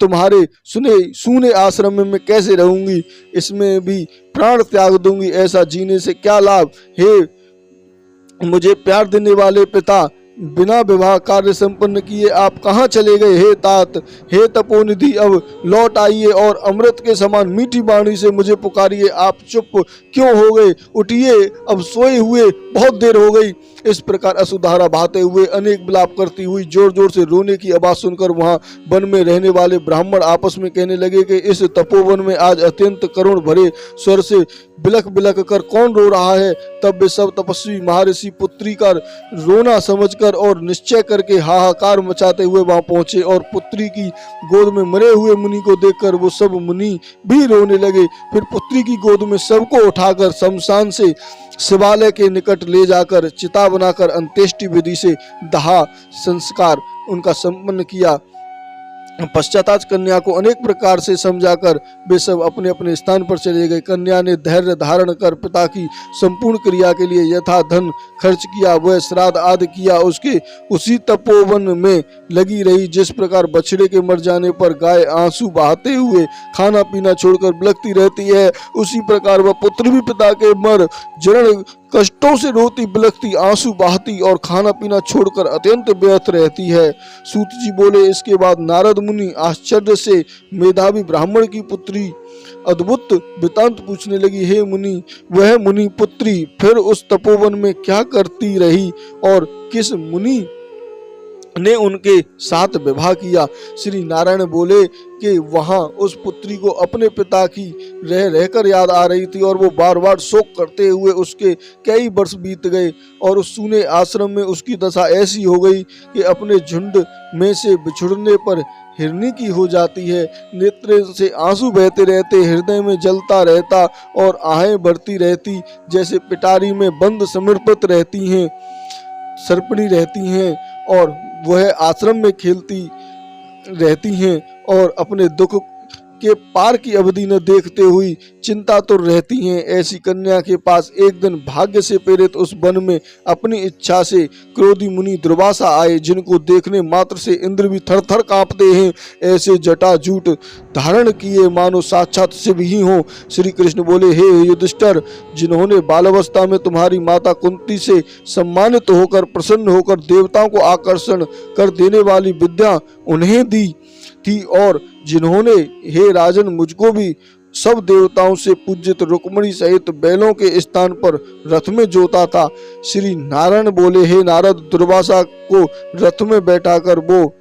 तुम्हारे सूने आश्रम में मैं कैसे रहूंगी? इसमें भी प्राण त्याग दूंगी। ऐसा जीने से क्या लाभ? हे मुझे प्यार देने वाले पिता, बिना विवाह कार्य संपन्न किए आप कहाँ चले गए? हे तात, हे तपोनिधि, अब लौट आइए और अमृत के समान मीठी वाणी से मुझे पुकारिए। आप चुप क्यों हो गए? उठिए, अब सोए हुए बहुत देर हो गई। इस प्रकार अश्रुधारा बहाते हुए अनेक विलाप करती हुई जोर जोर से रोने की आवाज सुनकर वहां वन में रहने वाले ब्राह्मण आपस में कहने लगे कि इस तपोवन में आज अत्यंत करुण भरे स्वर से बिलख बिलख कर कौन रो रहा है। तब वे सब तपस्वी महर्षि पुत्री का रोना समझकर और निश्चय करके हाहाकार मचाते हुए वहां पहुंचे और पुत्री की गोद में मरे हुए मुनि को देखकर वो सब मुनि भी रोने लगे। फिर पुत्री की गोद में सबको उठाकर शमशान से शिवालय के निकट ले जाकर चिता बनाकर अंत्येष्टि विधि से दाह संस्कार उनका संपन्न किया। पश्चाताज कन्या को अनेक प्रकार से समझाकर वे सब अपने अपने स्थान पर चले गए। कन्या ने धैर्य धारण कर पिता की संपूर्ण क्रिया के लिए यथा धन खर्च किया, वह श्राद्ध आदि किया, उसके उसी तपोवन में लगी रही। जिस प्रकार बछड़े के मर जाने पर गाय आंसू बहाते हुए खाना पीना छोड़कर बिलखती रहती है, उसी प्रकार वह पुत्र भी पिता के मर जरण कष्टों से रोती बिलखती आंसू बहाती और खाना पीना छोड़कर अत्यंत व्यर्थ रहती है। सूत जी बोले, इसके बाद नारद मुनि आश्चर्य से मेधावी ब्राह्मण की पुत्री अद्भुत वृतांत पूछने लगी। हे मुनि, वह मुनि पुत्री फिर उस तपोवन में क्या करती रही और किस मुनि ने उनके साथ विवाह किया। श्री नारायण बोले कि वहां उस पुत्री को अपने पिता की रह रहकर याद आ रही थी और वो बार बार शोक करते हुए उसके कई वर्ष बीत गए और उस सूने आश्रम में उसकी दशा ऐसी हो गई कि अपने झुंड में से बिछुड़ने पर हिरनी की हो जाती है। नेत्र से आंसू बहते रहते, हृदय में जलता रहता और आहें बढ़ती रहती, जैसे पिटारी में बंद समर्पित रहती हैं, सर्पणी रहती हैं और वह आश्रम में खेलती रहती हैं और अपने दुख के पार की अवधि न देखते हुई चिंता तो रहती हैं। ऐसी कन्या के पास एक दिन भाग्य से प्रेरित उस वन में अपनी इच्छा से क्रोधी मुनि दुर्वासा आए, जिनको देखने मात्र से इंद्र भी थर थर कांपते हैं। ऐसे जटाजूट धारण किए मानो साक्षात शिव ही हों। श्री कृष्ण बोले, हे युधिष्ठिर, जिन्होंने बालावस्था में तुम्हारी माता कुंती से सम्मानित होकर प्रसन्न होकर देवताओं को आकर्षण कर देने वाली विद्या उन्हें दी थी और जिन्होंने हे राजन मुझको भी सब देवताओं से पूजित रुक्मणी सहित बैलों के स्थान पर रथ में जोता था। श्री नारायण बोले, हे नारद, दुर्वासा को रथ में बैठाकर वो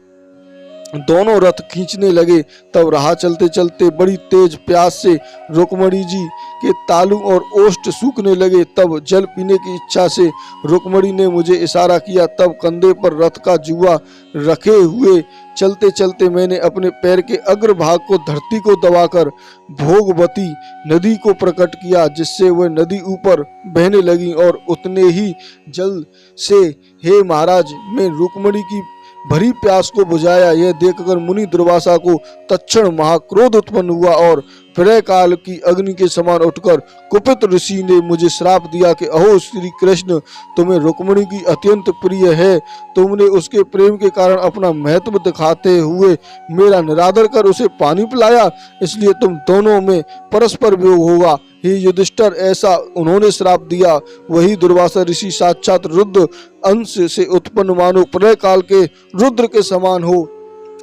दोनों रथ खींचने लगे। तब राह चलते चलते बड़ी तेज प्यास से रुक्मणी जी के तालू और ओष्ठ सूखने लगे। तब जल पीने की इच्छा से रुक्मणी ने मुझे इशारा किया। तब कंधे पर रथ का जुआ रखे हुए चलते चलते मैंने अपने पैर के अग्रभाग को धरती को दबाकर भोगवती नदी को प्रकट किया, जिससे वह नदी ऊपर बहने लगी और उतने ही जल से हे महाराज मैं रुक्मणी की भरी प्यास को बुझाया। यह देखकर मुनि दुर्वासा को तत्क्षण महाक्रोध उत्पन्न हुआ और प्रलय काल की अग्नि के समान उठकर कुपित ऋषि ने मुझे श्राप दिया कि अहो श्री कृष्ण, तुम्हें रुक्मणी की अत्यंत प्रिय है, तुमने उसके प्रेम के कारण अपना महत्व दिखाते हुए मेरा निरादर कर उसे पानी पिलाया, इसलिए तुम दोनों में परस्पर वियोग होगा। हे युधिष्ठिर, ऐसा उन्होंने श्राप दिया। वही दुर्वासा ऋषि साक्षात रुद्र अंश से उत्पन्न मानो प्रलय काल के रुद्र के समान हो।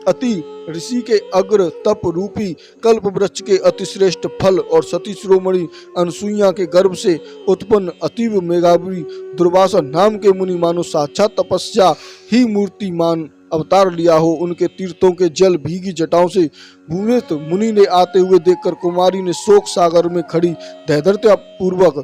अति ऋषि के अग्र तप रूपी कल्प वृक्ष के अतिश्रेष्ठ फल और सती शिरोमणि अनसुईया के गर्भ से उत्पन्न अतीव मेघावी दुर्वासा नाम के मुनि मानो साक्षात तपस्या ही मूर्तिमान अवतार लिया हो। उनके तीर्थों के जल भीगी जटाओं से भूमित मुनि ने आते हुए देखकर कुमारी ने शोक सागर में खड़ी दैर्ध्यता पूर्वक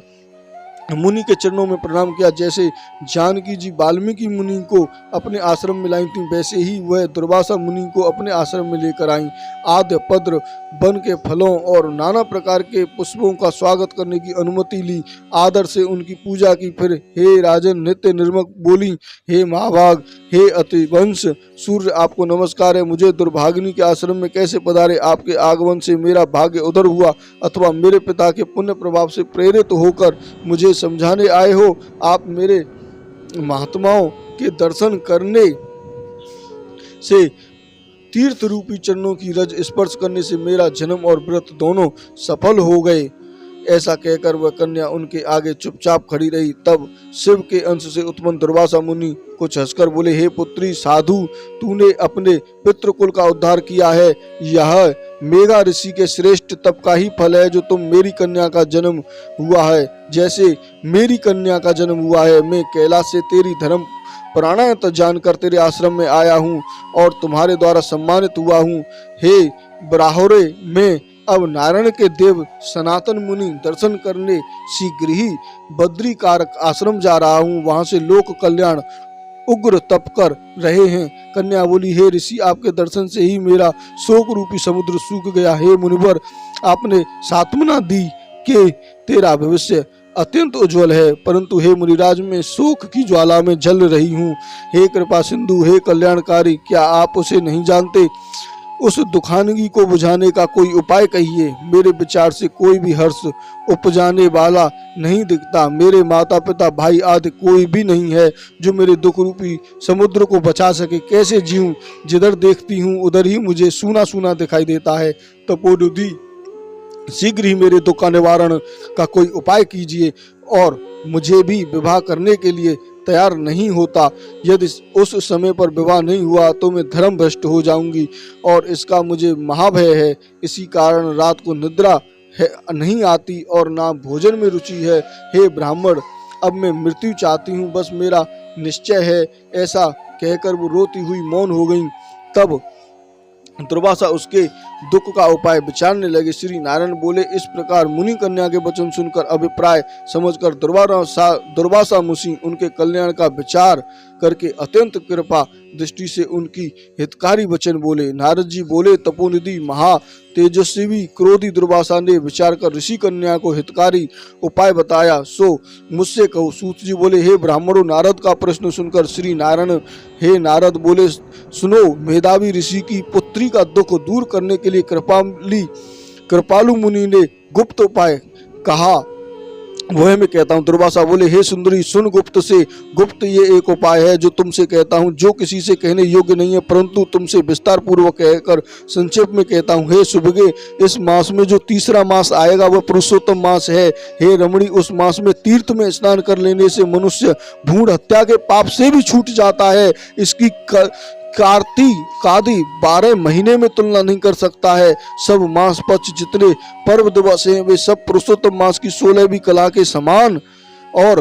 मुनि के चरणों में प्रणाम किया। जैसे जानकी जी वाल्मीकि मुनि को अपने आश्रम में लाई थी, वैसे ही वह दुर्वासा मुनि को अपने आश्रम में लेकर आई। आद्य पद्र वन के फलों और नाना प्रकार के पुष्पों का स्वागत करने की अनुमति ली। आदर से उनकी पूजा की। फिर हे राजन नित्य निर्मक बोली, हे महाभाग, हे अतिवंश सूर्य, आपको नमस्कार है। मुझे दुर्भागिनी के आश्रम में कैसे पधारे? आपके आगमन से मेरा भाग्य उधर हुआ अथवा मेरे पिता के पुण्य प्रभाव से प्रेरित होकर मुझे समझाने आए हो? आप मेरे महात्माओं के दर्शन करने से, तीर्थ रूपी चरणों की रज स्पर्श करने से मेरा जन्म और व्रत दोनों सफल हो गए। ऐसा कहकर वह कन्या उनके आगे चुपचाप खड़ी रही। तब शिव के अंश से उत्पन्न दुर्वासा मुनि कुछ हंसकर बोले, हे पुत्री, साधु, तूने अपने पितृकुल का उद्धार किया है। यह मेघा ऋषि के श्रेष्ठ तप का ही फल है जो तुम मेरी कन्या का जन्म हुआ है। जैसे मेरी कन्या का जन्म हुआ है, मैं कैलाश से तेरी धर्म प्राणायत जानकर तेरे आश्रम में आया हूँ और तुम्हारे द्वारा सम्मानित हुआ हूँ। हे ब्राह्मणे, मैं अब नारायण के देव सनातन मुनि दर्शन करने शीघ्र ही बद्री कारक आश्रम जा रहा हूँ। वहां से लोक कल्याण उग्र तप कर रहे हैं। कन्या बोली, हे ऋषि, आपके दर्शन से ही मेरा शोक रूपी समुद्र सूख गया। हे मुनिवर, आपने सांत्वना दी कि तेरा भविष्य अत्यंत उज्जवल है, परंतु हे मुनिराज, मैं शोक की ज्वाला में जल रही हूँ। हे कृपा सिंधु, हे कल्याणकारी, क्या आप उसे नहीं जानते? उस दुखानगी को बुझाने का कोई उपाय कहिए। मेरे विचार से कोई भी हर्ष उपजाने वाला नहीं दिखता। मेरे माता पिता भाई आदि कोई भी नहीं है जो मेरे दुख रूपी समुद्र को बचा सके। कैसे जीऊं? जिधर देखती हूँ उधर ही मुझे सूना सूना दिखाई देता है। तपोनिधि, शीघ्र ही मेरे दुख का निवारण का कोई उपाय कीजिए। और मुझे भी विवाह करने के लिए तैयार नहीं होता। यदि उस समय पर विवाह नहीं हुआ तो मैं धर्म भ्रष्ट हो जाऊंगी और इसका मुझे महाभय है। इसी कारण रात को निद्रा नहीं आती और ना भोजन में रुचि है। हे ब्राह्मण, अब मैं मृत्यु चाहती हूँ, बस मेरा निश्चय है। ऐसा कहकर वो रोती हुई मौन हो गई। तब दुर्वासा उसके दुख का उपाय विचारने लगे। श्री नारायण बोले, इस प्रकार मुनि कन्या के वचन सुनकर अभिप्राय समझकर दुर्वासा मुनि उनके कल्याण का विचार करके अत्यंत कृपा दृष्टि से उनकी हितकारी वचन बोले। नारद जी बोले, तपोनिधि महा तेजस्वी क्रोधी दुर्वासा ने विचार कर ऋषि कन्या को हितकारी उपाय बताया, सो मुझसे कहो। सूत जी बोले, हे ब्राह्मणों, नारद का प्रश्न सुनकर श्री नारायण हे नारद बोले, सुनो, मेधावी ऋषि की पुत्री का दुख दूर करने के लिए कृपालु मुनि ने गुप्त उपाय कहा, वह मैं कहता हूँ। दुर्वासा बोले, हे सुंदरी, सुन गुप्त से। गुप्त ये एक उपाय है जो तुमसे कहता हूँ, जो किसी से कहने योग्य नहीं है, परंतु तुमसे विस्तार पूर्वक कहकर संक्षेप में कहता हूँ। हे सुभगे, इस मास में जो तीसरा मास आएगा वह पुरुषोत्तम मास है। हे रमणी, उस मास में तीर्थ में स्नान कर लेने से मनुष्य भ्रूण हत्या के पाप से भी छूट जाता है। इसकी कार्तिक आदि 12 महीने में तुलना नहीं कर सकता है। सब मास पक्ष जितने पर्व दिवस हैं वे सब पुरुषोत्तम मास की 16वीं कला के समान, और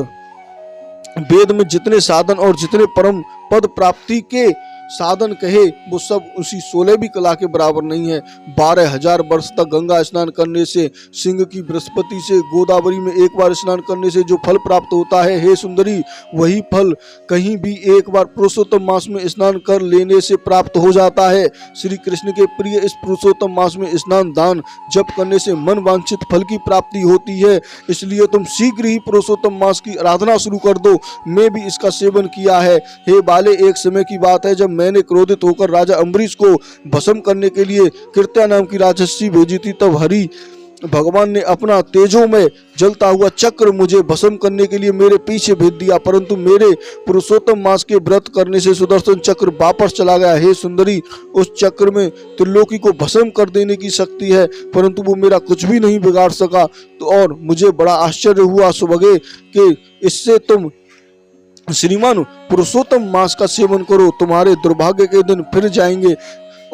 वेद में जितने साधन और जितने परम पद प्राप्ति के साधन कहे वो सब उसी 16वीं कला के बराबर नहीं है। 12,000 वर्ष तक गंगा स्नान करने से, सिंह की बृहस्पति से, गोदावरी में एक बार स्नान करने से जो फल प्राप्त होता है, हे सुंदरी, वही फल कहीं भी एक बार पुरुषोत्तम मास में स्नान कर लेने से प्राप्त हो जाता है। श्री कृष्ण के प्रिय इस पुरुषोत्तम मास में स्नान दान जप करने से मन वांछित फल की प्राप्ति होती है। इसलिए तुम शीघ्र ही पुरुषोत्तम मास की आराधना शुरू कर दो। मैं भी इसका सेवन किया है। हे बाले, एक समय की बात है जब मैंने क्रोधित होकर राजा अम्बरीश को भस्म करने के लिए कृत्या नाम की राजसी भेजी थी, तब हरि भगवान ने अपना तेजों में जलता हुआ चक्र मुझे भस्म करने के लिए मेरे पीछे भेज दिया, परंतु मेरे पुरुषोत्तम मास के व्रत करने से सुदर्शन चक्र वापस चला गया। हे सुंदरी, उस चक्र में त्रिलोकी को भस्म कर देने की शक्ति है, परंतु वो मेरा कुछ भी नहीं बिगाड़ सका। तो और मुझे बड़ा आश्चर्य हुआ सुभगे कि इससे तुम श्रीमान पुरुषोत्तम मास का सेवन करो, तुम्हारे दुर्भाग्य के दिन फिर जाएंगे।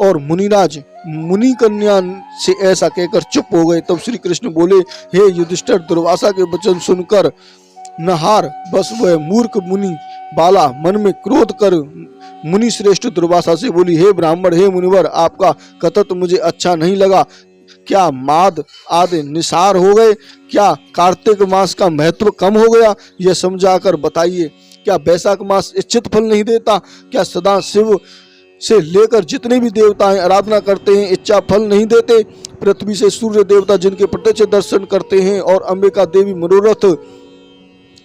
और मुनिराज मुनि कन्या से ऐसा कहकर चुप हो गए। तब श्री कृष्ण बोले, हे युधिष्ठिर, दुर्वासा के वचन सुनकर नहार बस वह मूर्ख मुनि बाला मन में क्रोध कर मुनि श्रेष्ठ दुर्वासा से बोली, हे ब्राह्मण, हे मुनिवर, आपका कथन मुझे अच्छा नहीं लगा। क्या माद आदि निसार हो गए? क्या कार्तिक मास का महत्व कम हो गया? यह समझाकर बताइए। क्या वैशाख मास इच्छित फल नहीं देता? क्या सदा शिव से लेकर जितने भी देवता हैं आराधना करते हैं इच्छा फल नहीं देते? पृथ्वी से सूर्य देवता जिनके प्रत्यक्ष दर्शन करते हैं और अंबिका देवी मनोरथ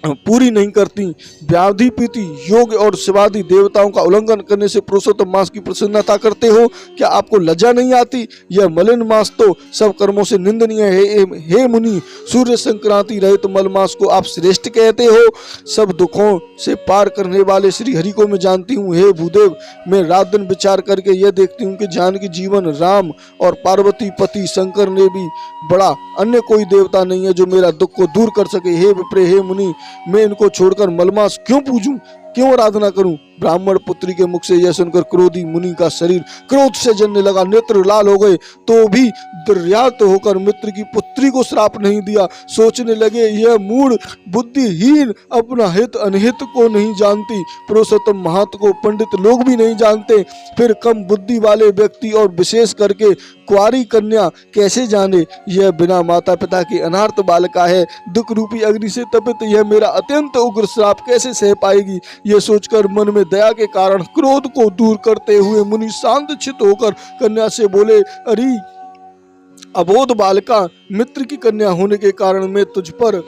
पूरी नहीं करती, व्याधि पीति योग और शिवादि देवताओं का उल्लंघन करने से पुरुषोत्तम मास की प्रसन्नता करते हो? क्या आपको लज्जा नहीं आती? यह मलिन मास तो सब कर्मों से निंदनीय है। हे मुनि, सूर्य संक्रांति रहित मल मास को आप श्रेष्ठ कहते हो? सब दुखों से पार करने वाले श्री हरि को मैं जानती हूँ। हे भूदेव, मैं रात दिन विचार करके यह देखती हूँ कि जानकी जीवन राम और पार्वती पति शंकर ने भी बड़ा अन्य कोई देवता नहीं है जो मेरा दुख को दूर कर सके। हे विप्रे, हे मुनि, मैं इनको छोड़कर मलमास क्यों पूजूं, क्यों आराधना करूं? ब्राह्मण पुत्री के मुख से यह सुनकर क्रोधी मुनि का शरीर क्रोध से जलने लगा, नेत्र लाल हो गए, तो भी दुर्यात होकर मित्र की पुत्री को श्राप नहीं दिया। सोचने लगे, यह मूढ़ बुद्धिहीन अपना हित अनहित को नहीं जानती, पुरुषोत्तम महत्व को पंडित लोग भी नहीं जानते, फिर कम बुद्धि वाले व्यक्ति और विशेष करके कुंवारी कन्या कैसे जाने। यह बिना माता पिता की अनार्थ बालिका है, दुख रूपी अग्नि से तपित यह मेरा अत्यंत उग्र श्राप कैसे सह पाएगी। यह सोचकर मन में दया के कारण क्रोध को दूर करते हुए मुनि शांत चित्त होकर कन्या से बोले, अरे अबोध बालिका, मित्र की कन्या होने के कारण मैं तुझ पर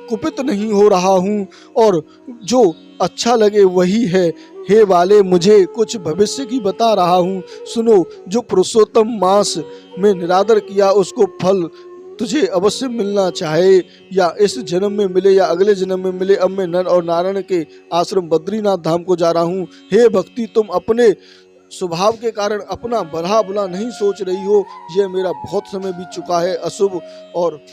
कुपित नहीं हो रहा हूँ और जो अच्छा लगे वही है। हे वाले, मुझे कुछ भविष्य की बता रहा हूँ, सुनो। जो पुरुषोत्तम मास में निरादर किया उसको फल तुझे अवश्य मिलना चाहे, या इस जन्म में मिले या अगले जन्म में मिले। अब मैं नर और नारायण के आश्रम बद्रीनाथ धाम को जा रहा हूँ। हे भक्ति, तुम अपने स्वभाव के कारण अपना भला बुरा नहीं सोच रही हो। यह मेरा बहुत समय बीत चुका है। अशुभ और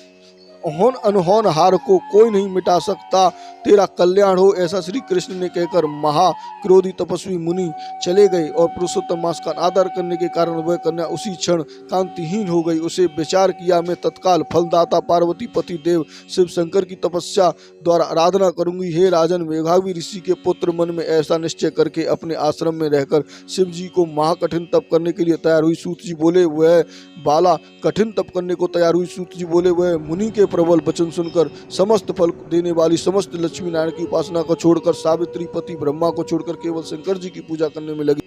होन अनहोन हार को कोई नहीं मिटा सकता। तेरा कल्याण हो, ऐसा श्री कृष्ण ने कहकर महा क्रोधी तपस्वी मुनि चले गए और पुरुषोत्तम मास का आदर करने के कारण वह कन्या उसी क्षण कांतिहीन हो गई। उसे विचार किया, मैं तत्काल फलदाता पार्वती पति देव शिव शंकर की तपस्या द्वारा आराधना करूंगी। हे राजन, मेघावी ऋषि के पुत्र मन में ऐसा निश्चय करके अपने आश्रम में रहकर शिव जी को महाकठिन तप करने के लिए तैयार हुई। सूत जी बोले, वह बाला कठिन तप करने को तैयार हुई। सूत जी बोले, वह मुनि के प्रबल वचन सुनकर समस्त फल देने वाली समस्त लक्ष्मी नारायण की उपासना को छोड़कर, सावित्री पति ब्रह्मा को छोड़कर केवल शंकर जी की पूजा करने में लगी।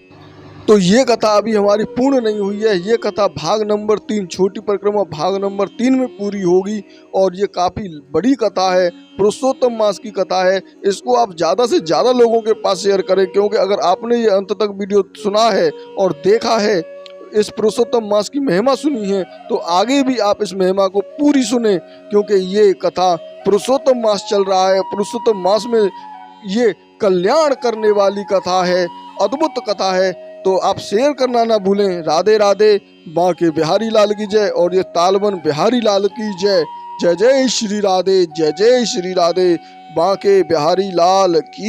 तो ये कथा अभी हमारी पूर्ण नहीं हुई है। ये कथा भाग नंबर 3, छोटी परिक्रमा भाग नंबर 3 में पूरी होगी और ये काफी बड़ी कथा है, पुरुषोत्तम मास की कथा है। इसको आप ज़्यादा से ज़्यादा लोगों के पास शेयर करें, क्योंकि अगर आपने ये अंत तक वीडियो सुना है और देखा है, इस पुरुषोत्तम मास की महिमा सुनी है, तो आगे भी आप इस महिमा को पूरी सुने, क्योंकि ये कथा पुरुषोत्तम मास चल रहा है। पुरुषोत्तम मास में ये कल्याण करने वाली कथा है, अद्भुत कथा है। तो आप शेयर करना ना भूलें। राधे राधे, बांके बिहारी लाल की जय और ये तालबन बिहारी लाल की जय। जय जय श्री राधे, जय जय श्री राधे, बांके बिहारी लाल की।